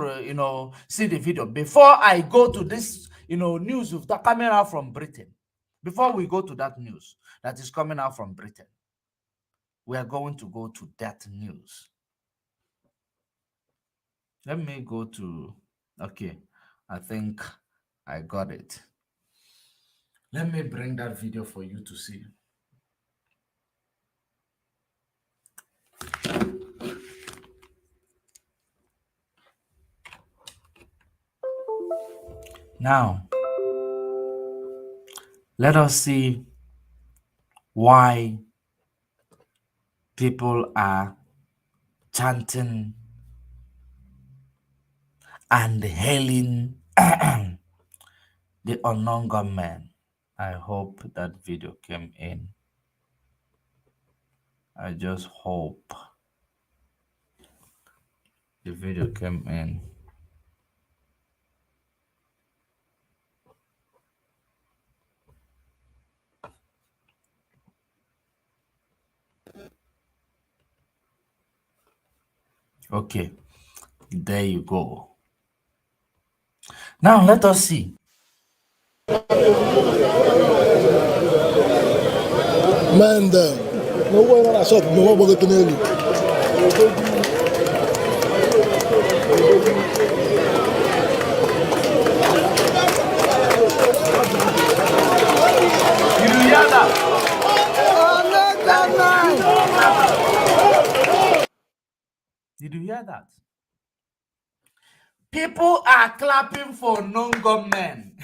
see the video before I go to this, news of that coming out from Britain. Before we go to that news that is coming out from Britain, we are going to go to that news. Let me go to, okay, I think I got it. Let me bring that video for you to see. Now, let us see why people are chanting and hailing the unknown gunman. I hope that video came in. I just hope the video came in. Okay, there you go. Now let us see.
Man down. No way when I saw from what we're looking at.
Did you hear that? Did you hear that? People are clapping for non-gunmen.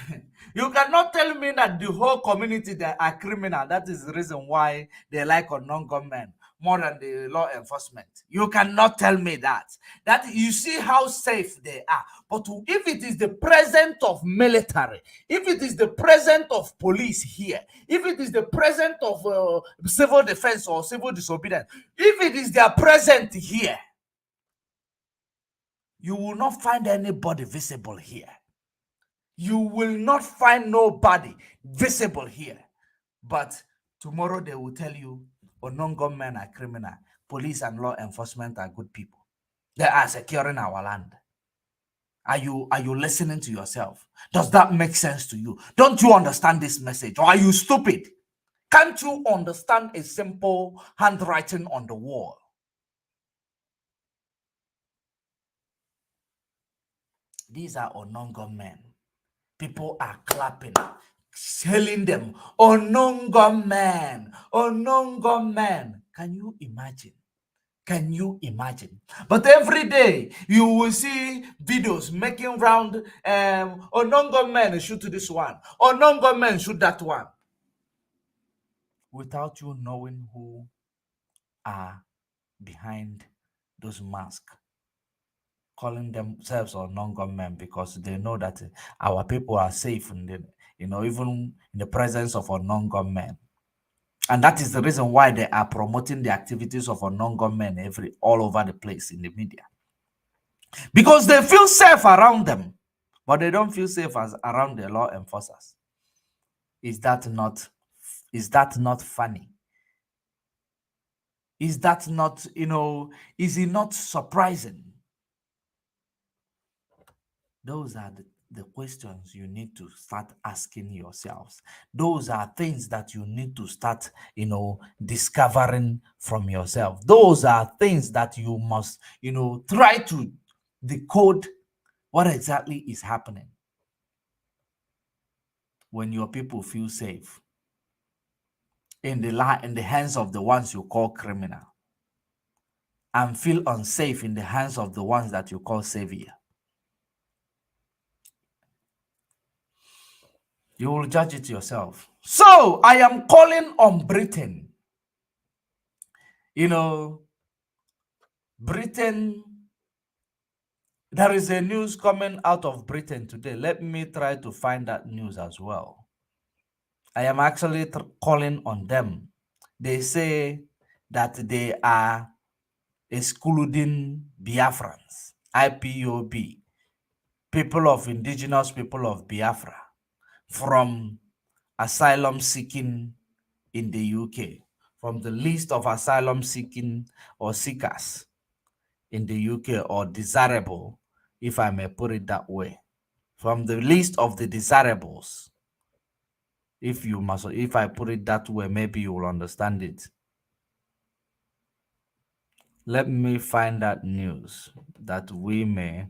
You cannot tell me that the whole community that are criminal. That is the reason why they like a non-gunmen more than the law enforcement. You cannot tell me that. That you see how safe they are. But if it is the presence of military, if it is the presence of police here, if it is the presence of civil defense or civil disobedience, if it is their presence here, you will not find anybody visible here. You will not find nobody visible here. But tomorrow they will tell you, non-government are criminal. Police and law enforcement are good people. They are securing our land. Are you listening to yourself? Does that make sense to you? Don't you understand this message? Or are you stupid? Can't you understand a simple handwriting on the wall? These are unknown gunmen. People are clapping, hailing them. Unknown gunmen, unknown gunmen. Can you imagine? Can you imagine? But every day you will see videos making round. Unknown gunmen shoot this one. Unknown gunmen shoot that one. Without you knowing who are behind those masks, calling themselves unknown gunmen because they know that our people are safe in the, even in the presence of unknown gunmen. And that is the reason why they are promoting the activities of unknown gunmen all over the place in the media. Because they feel safe around them, but they don't feel safe around the law enforcers. Is that not funny? Is that not, is it not surprising? Those are the questions you need to start asking yourselves. Those are things that you need to start, discovering from yourself. Those are things that you must, try to decode what exactly is happening when your people feel safe in the hands of the ones you call criminal, and feel unsafe in the hands of the ones that you call savior. You will judge it yourself. So I am calling on Britain. You know, Britain, there is a news coming out of Britain today. Let me try to find that news as well. I am actually calling on them. They say that they are excluding Biafrans, IPOB, people of indigenous people of Biafra, from asylum seeking in the UK, from the list of asylum seeking or seekers in the UK, or desirable, if I may put it that way, from the list of the desirables. If I put it that way, maybe you will understand it. Let me find that news that we may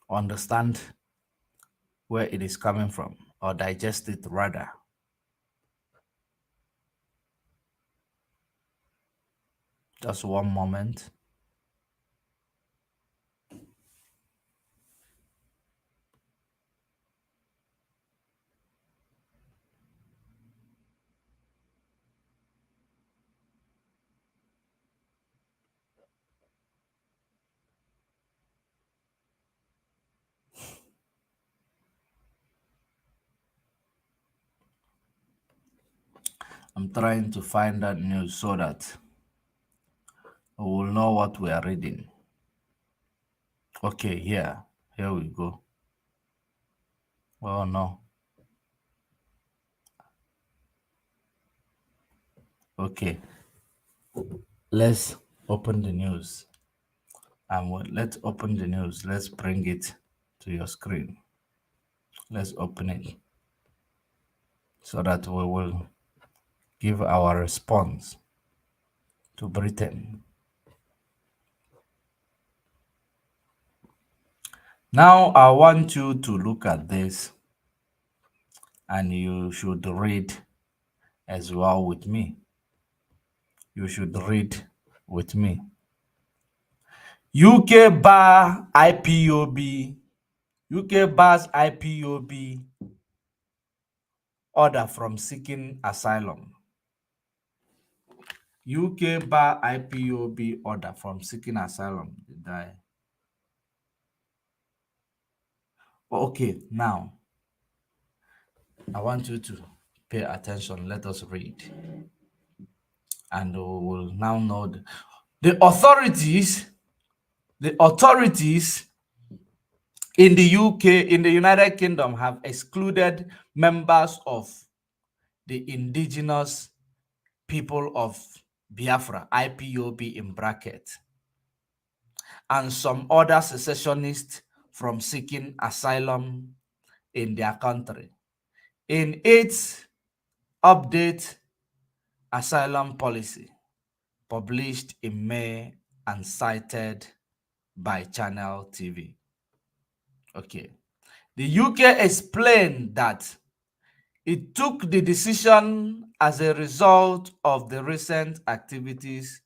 understand where it is coming from, or digest it rather. Just one moment. I'm trying to find that news so that we will know what we are reading. Okay, here we go. Oh no. Okay, let's open the news. And let's open the news. Let's bring it to your screen. Let's open it so that we will give our response to Britain. Now, I want you to look at this, and you should read as well with me. You should read with me. UK bar IPOB. UK bars IPOB order from seeking asylum. UK bar IPOB order from seeking asylum. Did I? Okay, now I want you to pay attention. Let us read. And we will now know the authorities in the UK, in the United Kingdom, have excluded members of the indigenous people of Biafra, IPOB in bracket, and some other secessionists from seeking asylum in their country. In its update asylum policy, published in May and cited by Channel TV. Okay. The UK explained that it took the decision as a result of the recent activities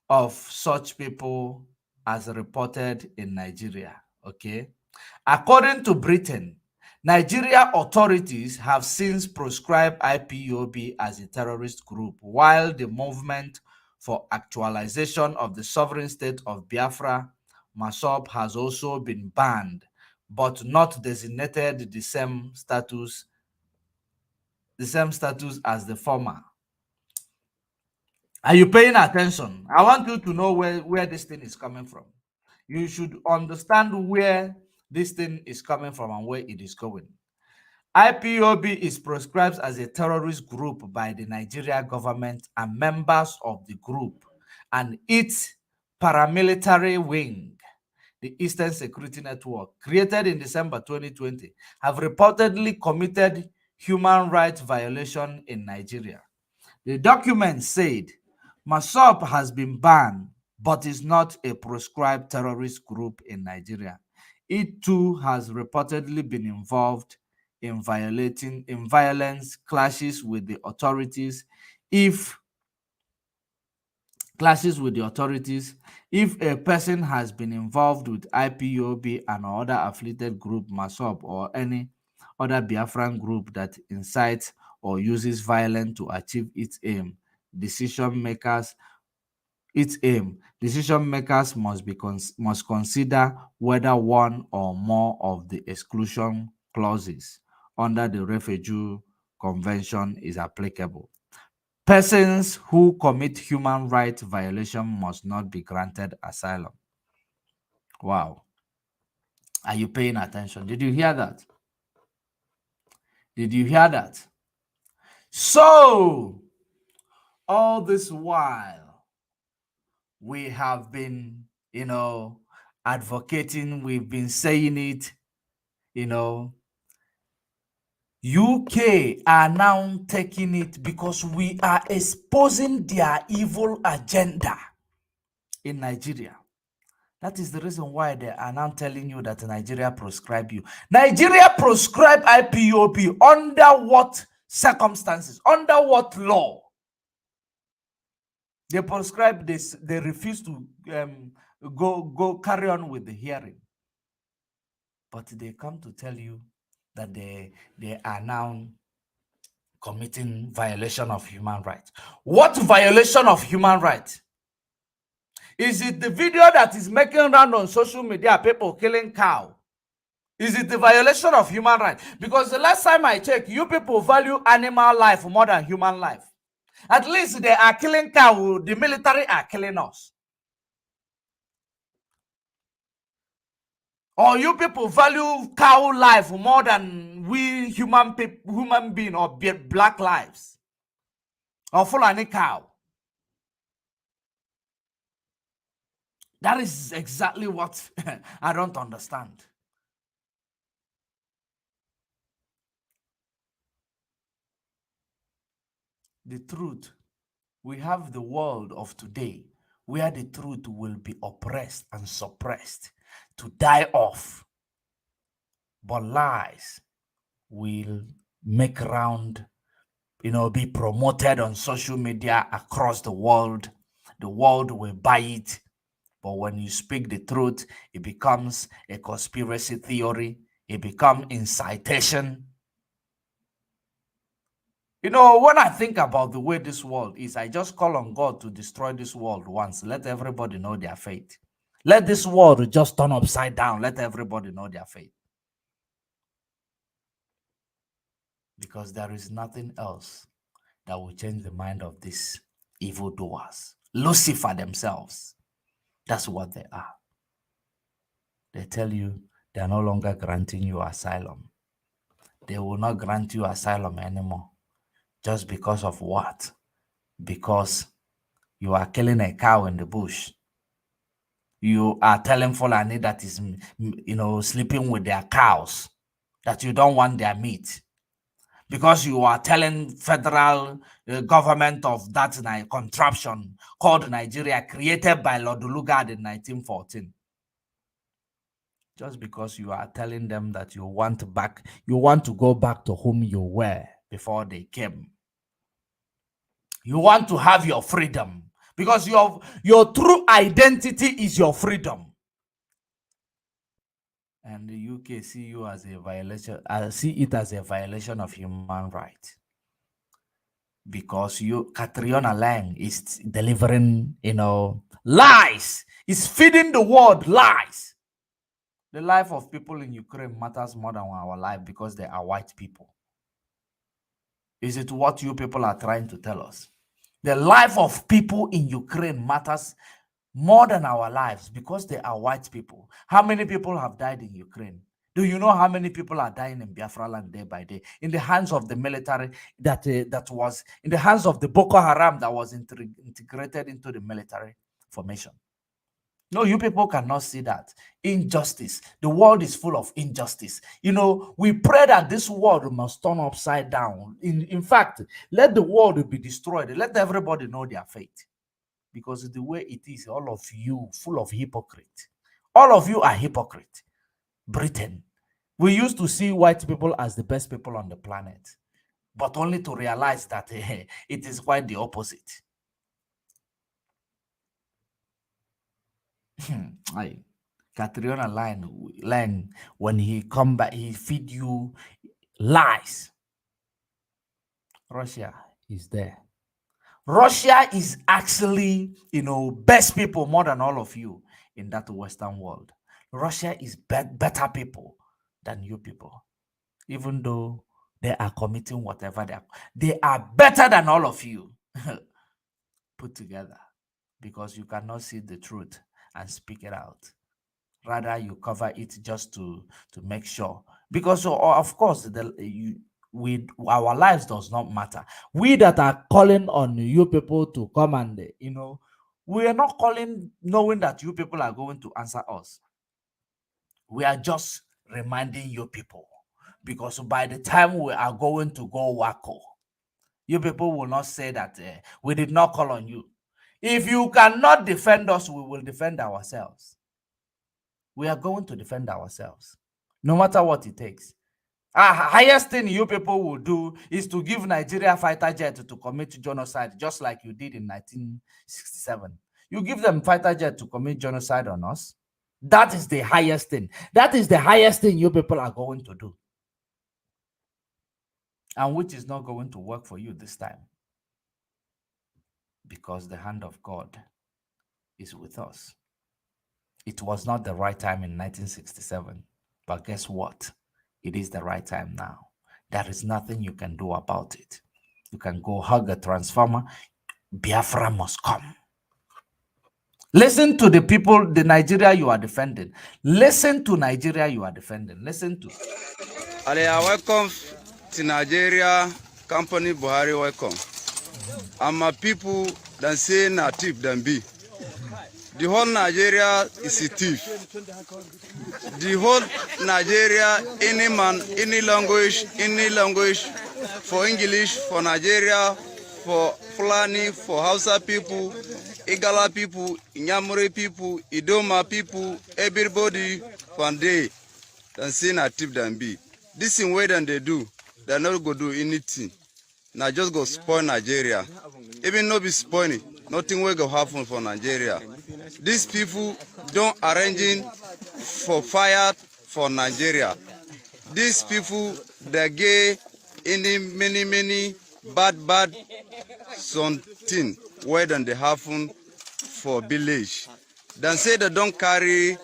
of such people as reported in Nigeria. Okay. According to Britain, Nigeria authorities have since proscribed IPOB as a terrorist group, while the movement for actualization of the sovereign state of Biafra, MASOB, has also been banned, but not designated the same status as the former. Are you paying attention? I want you to know where this thing is coming from. You should understand where this thing is coming from and where it is going. IPOB is proscribed as a terrorist group by the Nigeria government, and members of the group and its paramilitary wing, the Eastern Security Network, created in December 2020, have reportedly committed human rights violation in Nigeria. The document said MASOP has been banned but is not a proscribed terrorist group in Nigeria. It too has reportedly been involved in violence clashes with the authorities if clashes with the authorities. If a person has been involved with IPOB and other affiliated group, MASOB, or any other Biafran group that incites or uses violence to achieve its aim, decision makers must consider whether one or more of the exclusion clauses under the Refugee Convention is applicable. Persons who commit human rights violation must not be granted asylum. Wow. Are you paying attention? Did you hear that? Did you hear that? So, all this while, we have been, advocating, we've been saying it, UK are now taking it because we are exposing their evil agenda in Nigeria. That is the reason why they are now telling you that Nigeria proscribe you. Nigeria proscribe IPOB under what circumstances? Under what law? They prescribe this. They refuse to go carry on with the hearing. But they come to tell you that they are now committing violation of human rights. What violation of human rights? Is it the video that is making round on social media, people killing cow? Is it the violation of human rights? Because the last time I checked, you people value animal life more than human life. At least they are killing cow, the military are killing us. Or you people value cow life more than we human being or black lives. Or Fulani cow. That is exactly what I don't understand. The truth, we have the world of today where the truth will be oppressed and suppressed to die off. But lies will make round, be promoted on social media across the world. The world will buy it. But when you speak the truth, it becomes a conspiracy theory. It becomes incitation. When I think about the way this world is, I just call on God to destroy this world once. Let everybody know their fate. Let this world just turn upside down. Let everybody know their fate. Because there is nothing else that will change the mind of these evildoers. Lucifer themselves. That's what they are. They tell you they are no longer granting you asylum. They will not grant you asylum anymore. Just because of what? Because you are killing a cow in the bush. You are telling Fulani that is, sleeping with their cows, that you don't want their meat. Because you are telling federal government of that contraption called Nigeria, created by Lord Lugard in 1914. Just because you are telling them that you want to go back to whom you were before they came. You want to have your freedom because your true identity is your freedom. And the UK see you as a violation. I see it as a violation of human rights. Because Catriona Lang is delivering, lies. Is feeding the world lies. The life of people in Ukraine matters more than our life because they are white people. Is it what you people are trying to tell us? The life of people in Ukraine matters more than our lives because they are white people. How many people have died in Ukraine? Do you know how many people are dying in Biafra land day by day? In the hands of the military that was in the hands of the Boko Haram that was integrated into the military formation. No, you people cannot see that. Injustice. The world is full of injustice. We pray that this world must turn upside down. In fact, let the world be destroyed. Let everybody know their fate. Because the way it is, all of you full of hypocrite. All of you are hypocrite. Britain. We used to see white people as the best people on the planet. But only to realize that it is quite the opposite. I Catriona line when he come back, he feed you lies. Russia is there. Russia is actually, best people more than all of you in that Western world. Russia is better people than you people, even though they are committing whatever they are better than all of you put together, because you cannot see the truth and speak it out. Rather, you cover it just to make sure, because of course our lives does not matter. We that are calling on you people to come and we are not calling knowing that you people are going to answer us. We are just reminding you people, because by the time we are going to go wacko, you people will not say that we did not call on you. If you cannot defend us, we will defend ourselves. We are going to defend ourselves, no matter what it takes. Highest thing you people will do is to give Nigeria fighter jet to commit genocide, just like you did in 1967. You give them fighter jet to commit genocide on us. That is the highest thing. That is the highest thing you people are going to do, and which is not going to work for you this time, because the hand of God is with us. It was not the right time in 1967, but guess what? It is the right time now. There is nothing you can do about it. You can go hug a transformer. Biafra must come. Listen to the people, the Nigeria you are defending. Listen to Nigeria you are defending. Listen to.
Alia, welcome to Nigeria. Company Buhari, welcome. And my people than say na thief than be. The whole Nigeria is a thief. The whole Nigeria, any man, any language, for English, for Nigeria, for Fulani, for Hausa people, Igala people, Inyamure people, Idoma people, everybody one day than say na thief than be. This in way than they do, they're not going to do anything. Now just go spoil Nigeria. Even no be spoiling, nothing will go happen for Nigeria. These people don't arranging for fire for Nigeria. These people, they get any many bad something where than they happen for village. Then say they don't carry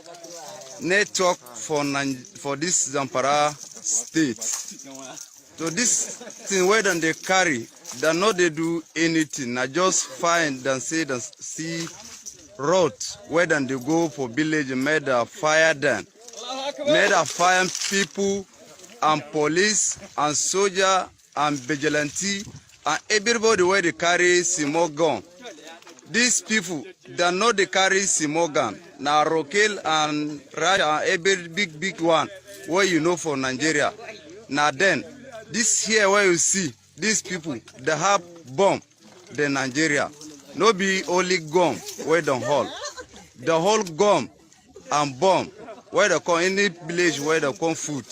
network for this Zampara state. So this thing where then they carry, they not they do anything. I just find and say and see road where then they go for village and made a fire then. Made a fire people and police and soldier and vigilante and everybody where they carry small gun. These people, they not they carry small gun. Now Rokel and Russia, every big one where you know for Nigeria. Now then, this here where you see, these people, they have bomb, the Nigeria. No be only gun where they hold. The whole gun and bomb where they come, any village where they come food.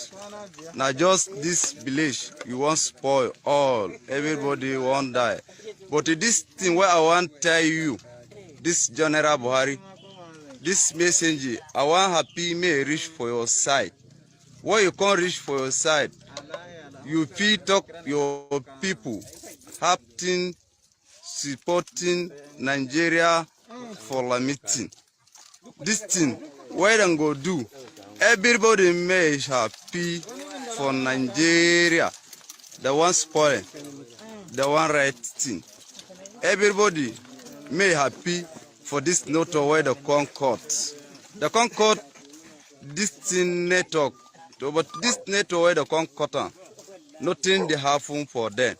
Now just this village, you want spoil all. Everybody won't die. But this thing where I want to tell you, this General Buhari, this messenger, I want happy may reach for your side. Where you can't reach for your side, you feel talk your people, acting, supporting Nigeria for the meeting. This thing, where them go do, everybody may happy for Nigeria. The one spoil, the one right thing. Everybody may happy for this note where the Concord. The Concord, this thing network, but this network where the Concord, nothing they happen for them.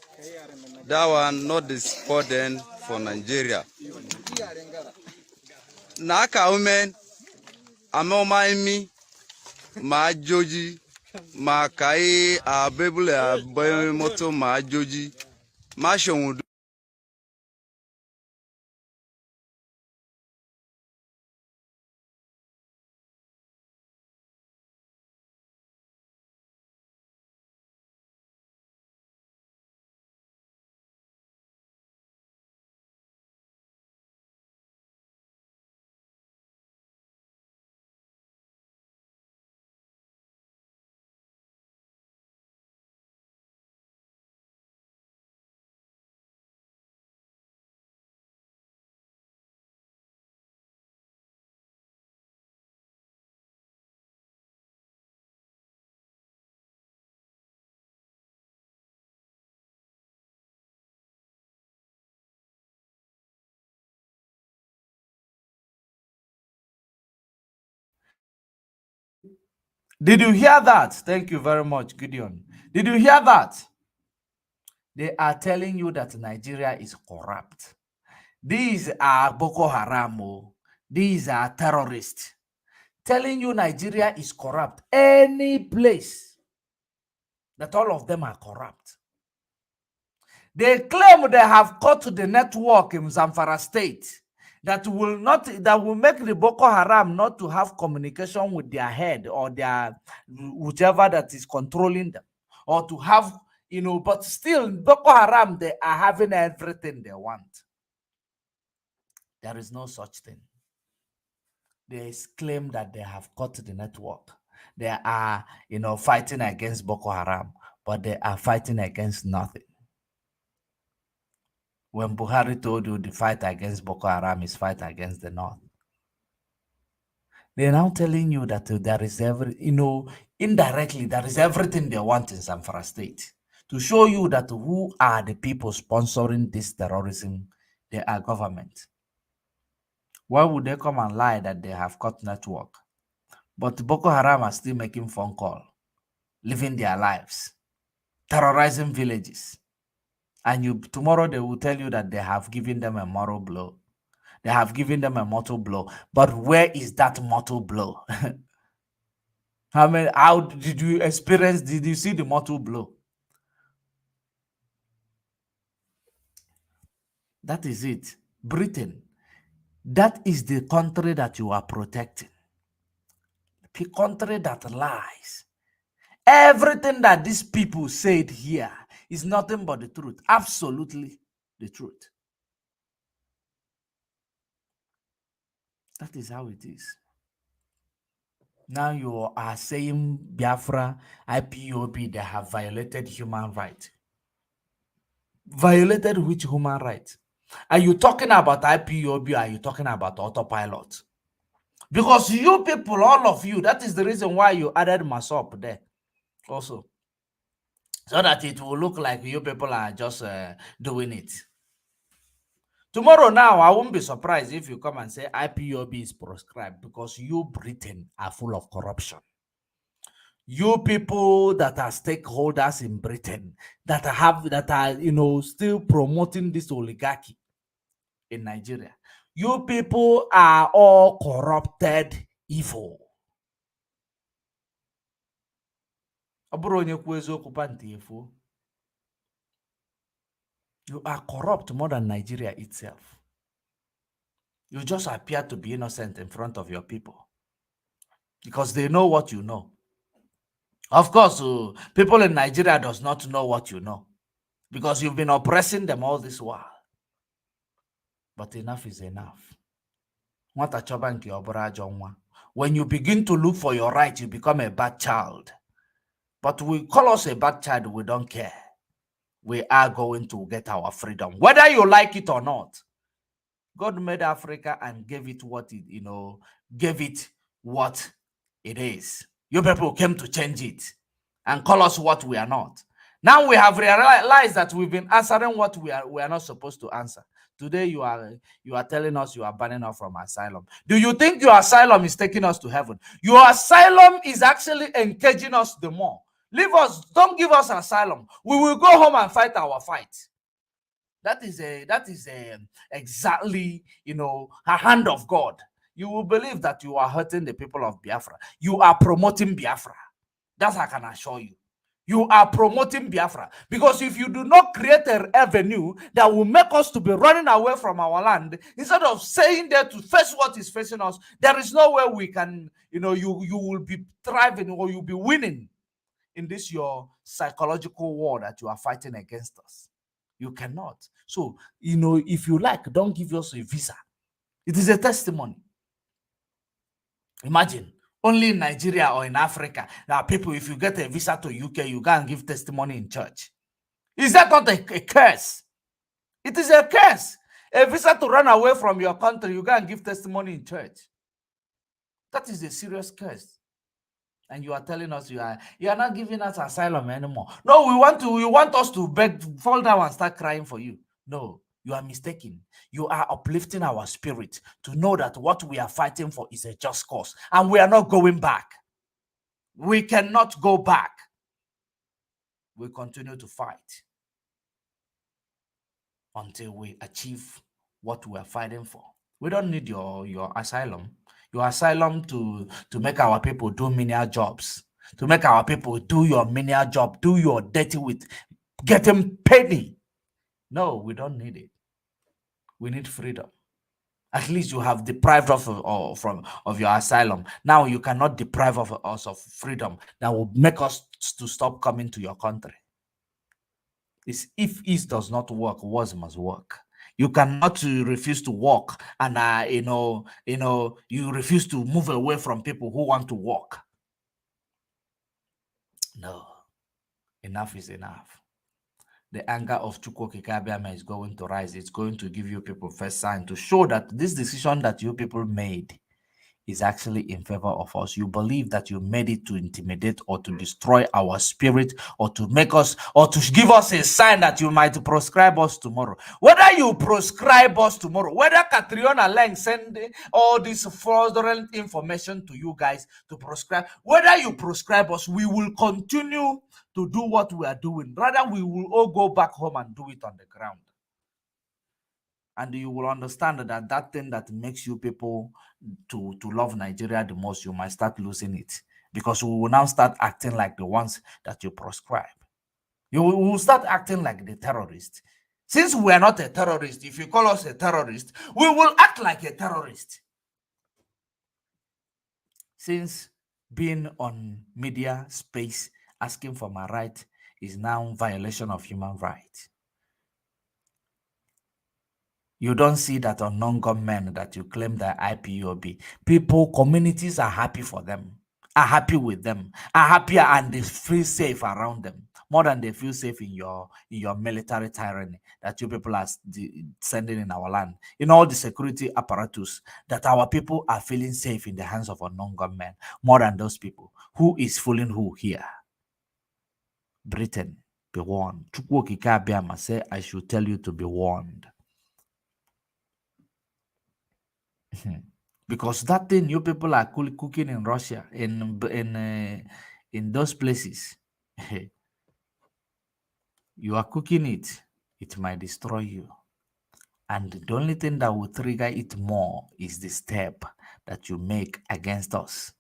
That one not the support them for Nigeria. Naka women, Amoma ma joji, ma kai a bebule a boy moto ma joji, ma shongu
Did you hear that? Thank you very much, Gideon. Did you hear that? They are telling you that Nigeria is corrupt. These are Boko Haram. These are terrorists. Telling you Nigeria is corrupt. Any place that all of them are corrupt. They claim they have cut the network in Zamfara state that will make the Boko Haram not to have communication with their head or their whichever that is controlling them, or to have, but still Boko Haram, they are having everything they want. There is no such thing. They claim that they have cut the network. They are, fighting against Boko Haram, but they are fighting against nothing. When Buhari told you the fight against Boko Haram is fight against the North, they're now telling you that there is indirectly, there is everything they want in Zamfara state to show you that who are the people sponsoring this terrorism. They are government. Why would they come and lie that they have cut network? But Boko Haram are still making phone call, living their lives, terrorizing villages. And tomorrow they will tell you that they have given them a moral blow. They have given them a mortal blow. But where is that mortal blow? How did you experience, did you see the mortal blow? That is it. Britain. That is the country that you are protecting. The country that lies. Everything that these people said here is nothing but the truth. Absolutely the truth. That is how it is. Now you are saying Biafra, IPOB, they have violated human rights. Violated which human rights? Are you talking about IPOB or are you talking about autopilot? Because you people, all of you, that is the reason why you added Masop there also. So that it will look like you people are just doing it. Tomorrow now, I won't be surprised if you come and say IPOB is proscribed, because you Britain are full of corruption. You people that are stakeholders in Britain, that are still promoting this oligarchy in Nigeria, you people are all corrupted evil. You are corrupt more than Nigeria itself. You just appear to be innocent in front of your people because they know what you know. Of course, people in Nigeria does not know what you know because you've been oppressing them all this while. But enough is enough. When you begin to look for your right, you become a bad child. But we call us a bad child, we don't care. We are going to get our freedom, whether you like it or not. God made Africa and gave it what it is. You people came to change it and call us what we are not. Now we have realized that we've been answering what we are not supposed to answer. Today you are telling us you are banning us from asylum. Do you think your asylum is taking us to heaven? Your asylum is actually engaging us the more. Leave us, don't give us asylum. We will go home and fight our fight. That is exactly a hand of God. You will believe that you are hurting the people of Biafra. You are promoting Biafra. That's I can assure you. You are promoting Biafra. Because if you do not create an avenue that will make us to be running away from our land, instead of saying there to face what is facing us, there is no way we can, you will be thriving or you'll be winning in this your psychological war that you are fighting against us. You cannot. So, if you like, don't give us a visa. It is a testimony. Imagine, only in Nigeria or in Africa, there are people, if you get a visa to UK, you can't give testimony in church. Is that not a curse? It is a curse. A visa to run away from your country, you can't give testimony in church. That is a serious curse. And you are telling us you are not giving us asylum anymore. No, we want us to beg, fall down and start crying for you. No, you are mistaken. You are uplifting our spirit to know that what we are fighting for is a just cause, and we are not going back. We cannot go back. We continue to fight until we achieve what we are fighting for. We don't need your asylum. Your asylum to make our people do menial jobs, to make our people do your menial job, do your dirty with getting penny. No, we don't need it. We need freedom. At least you have deprived us of your asylum. Now you cannot deprive us of freedom that will make us to stop coming to your country. It's if East does not work, West must work. You cannot refuse to work, and you refuse to move away from people who want to work. No, enough is enough. The anger of Chukwuokike Abiama is going to rise. It's going to give you people first sign to show that this decision that you people made is actually in favor of us. You believe that you made it to intimidate or to destroy our spirit or to make us or to give us a sign that you might proscribe us tomorrow. Whether you proscribe us tomorrow, whether Catriona Leng send all this fraudulent information to you guys to proscribe, whether you proscribe us, we will continue to do what we are doing. Rather, we will all go back home and do it on the ground. And you will understand that that thing that makes you people to love Nigeria the most, you might start losing it, because we will now start acting like the ones that you proscribe. You will start acting like the terrorist. Since we are not a terrorist, if you call us a terrorist, we will act like a terrorist. Since being on media space asking for my right is now violation of human rights. You don't see that on non-government that you claim that IPOB. People, communities are happy for them, are happy with them, are happier, and they feel safe around them more than they feel safe in your military tyranny that you people are sending in our land. In all the security apparatus, that our people are feeling safe in the hands of a non-government more than those people. Who is fooling who here? Britain, be warned. Chukwuokike Abiama say, I should tell you to be warned. Because that thing you people are cooking in Russia, in those places, you are cooking it, it might destroy you. And the only thing that will trigger it more is the step that you make against us.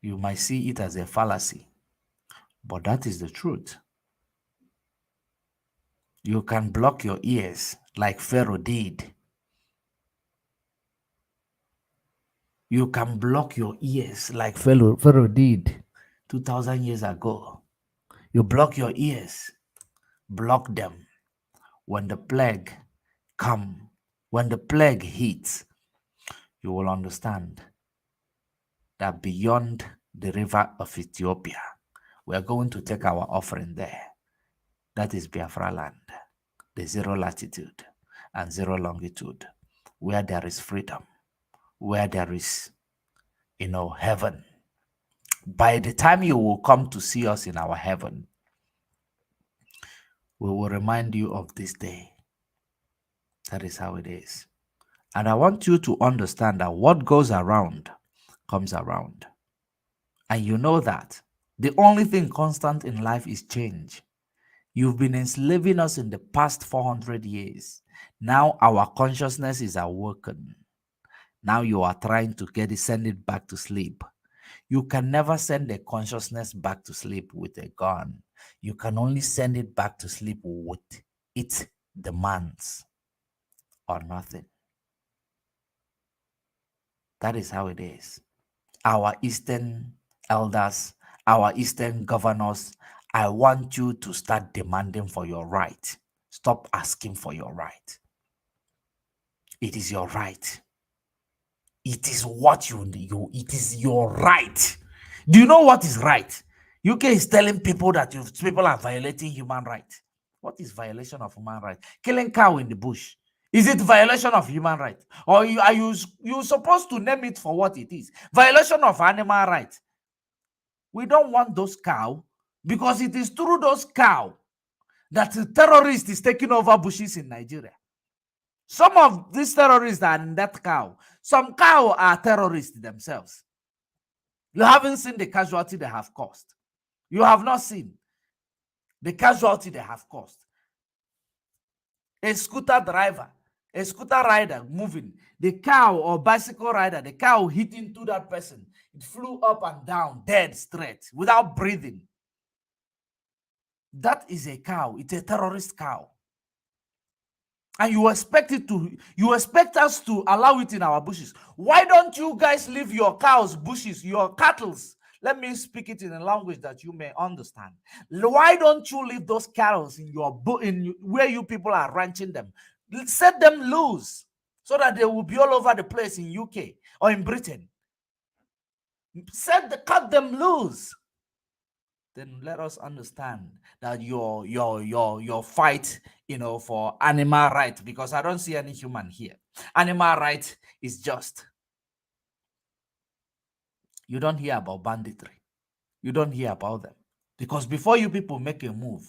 You might see it as a fallacy, but that is the truth. You can block your ears like Pharaoh did. You can block your ears like Pharaoh did 2,000 years ago. You block your ears, block them. When the plague comes, when the plague hits, you will understand that beyond the river of Ethiopia, we are going to take our offering there. That is Biafra land, the zero latitude and zero longitude, where there is freedom, where there is, heaven. By the time you will come to see us in our heaven, we will remind you of this day. That is how it is. And I want you to understand that what goes around comes around. And you know that the only thing constant in life is change. You've been enslaving us in the past 400 years. Now our consciousness is awoken. Now you are trying to send it back to sleep. You can never send a consciousness back to sleep with a gun. You can only send it back to sleep with its demands or nothing. That is how it is. Our Eastern elders, our Eastern governors, I want you to start demanding for your right. Stop asking for your right. It is your right. It is what it is your right. Do you know what is right? UK is telling people that people are violating human rights. What is violation of human rights? Killing cow in the bush. Is it violation of human rights? Or are you supposed to name it for what it is? Violation of animal rights. We don't want those cow, because it is through those cow that the terrorist is taking over bushes in Nigeria. Some of these terrorists are in that cow. Some cow are terrorists themselves. You haven't seen the casualty they have caused. You have not seen the casualty they have caused. A scooter driver, a scooter rider moving, the cow or bicycle rider, the cow hit into that person. It flew up and down, dead straight, without breathing. That is a cow. It's a terrorist cow. And you expect us to allow it in our bushes. Why don't you guys leave your cows, bushes, your cattle? Let me speak it in a language that you may understand. Why don't you leave those cattle in where you people are ranching them? Set them loose so that they will be all over the place in UK or in Britain. Cut them loose. Then let us understand that your fight, for animal rights, because I don't see any human here. Animal rights is just. You don't hear about banditry. You don't hear about them. Because before you people make a move,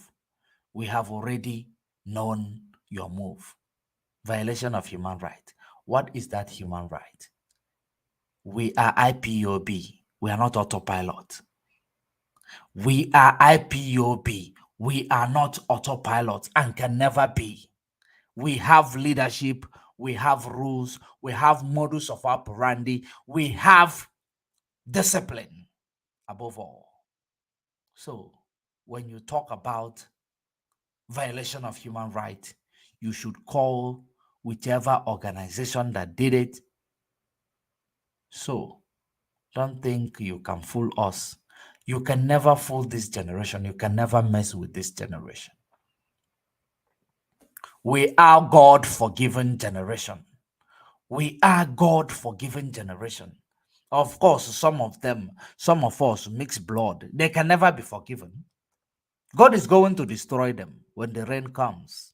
we have already known your move. Violation of human right. What is that human right? We are IPOB. We are not autopilot. We are IPOB. We are not autopilot and can never be. We have leadership. We have rules. We have modus of operandi. We have discipline above all. So when you talk about violation of human rights, you should call whichever organization that did it. So don't think you can fool us. You can never fool this generation. You can never mess with this generation. We are God-forgiven generation. We are God-forgiven generation. Of course, some of us mix blood. They can never be forgiven. God is going to destroy them when the rain comes.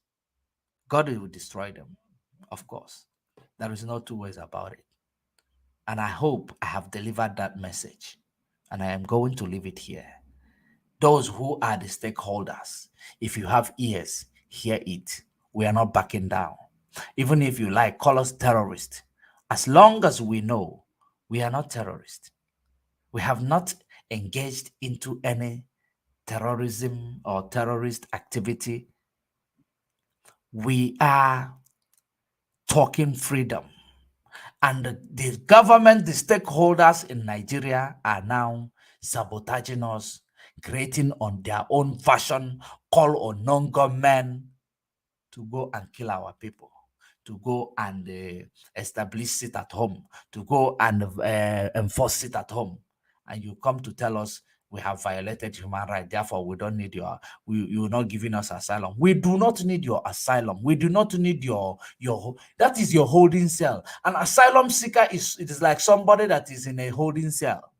God will destroy them, of course. There is no two ways about it. And I hope I have delivered that message. And I am going to leave it here. Those who are the stakeholders, if you have ears, hear it. We are not backing down. Even if you like, call us terrorists. As long as we know we are not terrorists. We have not engaged into any terrorism or terrorist activity. We are talking freedom. And the government, the stakeholders in Nigeria are now sabotaging us, creating on their own fashion, call on non-government to go and kill our people, to go and establish it at home, to go and enforce it at home. And you come to tell us we have violated human rights, therefore we don't need you're not giving us asylum. We do not need your asylum. We do not need your that is your holding cell. An asylum seeker it is like somebody that is in a holding cell.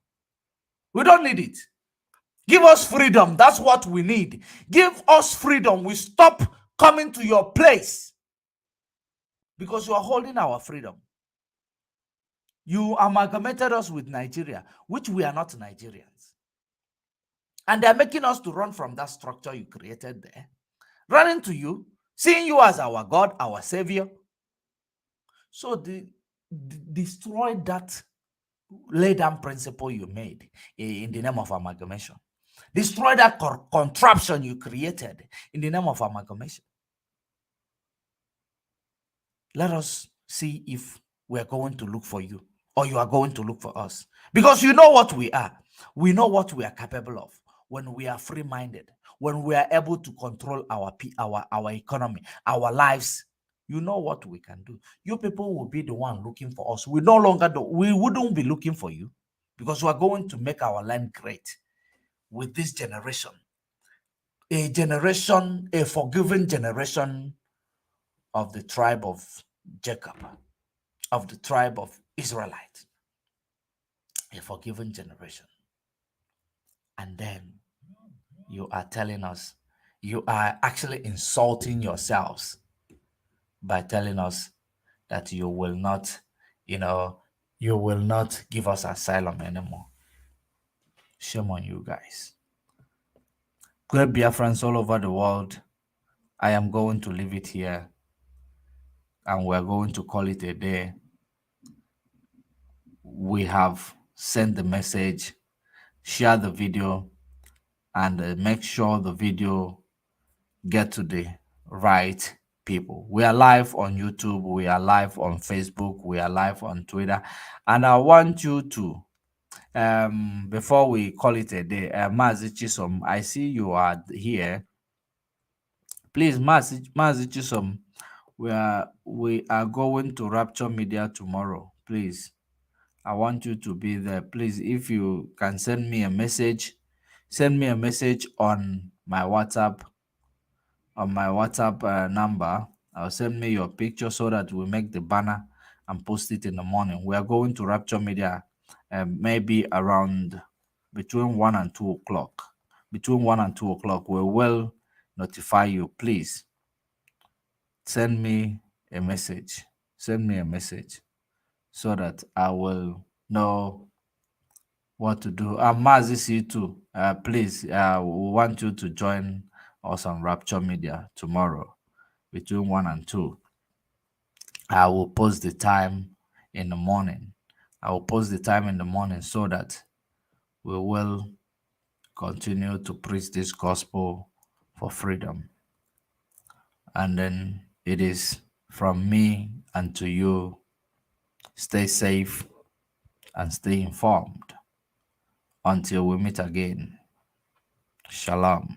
We don't need it. Give us freedom. That's what we need. Give us freedom. We stop coming to your place because you are holding our freedom. You amalgamated us with Nigeria, which we are not Nigerians. And they're making us to run from that structure you created there. Running to you, seeing you as our God, our Savior. So destroy that lay-down principle you made in the name of amalgamation. Destroy that contraption you created in the name of amalgamation. Let us see if we are going to look for you or you are going to look for us. Because you know what we are. We know what we are capable of when we are free-minded, when we are able to control our economy, our lives. You know what we can do. You people will be the one looking for us. We wouldn't be looking for you because we are going to make our land great with this generation. A forgiven generation of the tribe of Jacob, of the tribe of Israelite. A forgiven generation. And then you are telling us, you are actually insulting yourselves by telling us that you will not, you will not give us asylum anymore. Shame on you guys. Great Biafrans all over the world, I am going to leave it here. and we're going to call it a day. We have sent the message, share the video, and make sure the video get to the right people. We are live on YouTube, we are live on Facebook, we are live on Twitter, and I want you to before we call it a day, Mazi Chisom, I see you are here. Please, Mazi Chisom, we are going to Rapture Media tomorrow. Please, I want you to be there. Please, if you can send me a message on my WhatsApp number. I'll send me your picture so that we make the banner and post it in the morning. We are going to Rapture Media maybe around between 1 and 2 o'clock. Between 1 and 2 o'clock, we will notify you. Please send me a message. Send me a message so that I will know what to do. Mazi, see you too. Please, we want you to join us on Rapture Media tomorrow between 1 and 2. I will post the time in the morning. I will post the time in the morning so that we will continue to preach this gospel for freedom. And then it is from me and to you. Stay safe and stay informed. Until we meet again. Shalom.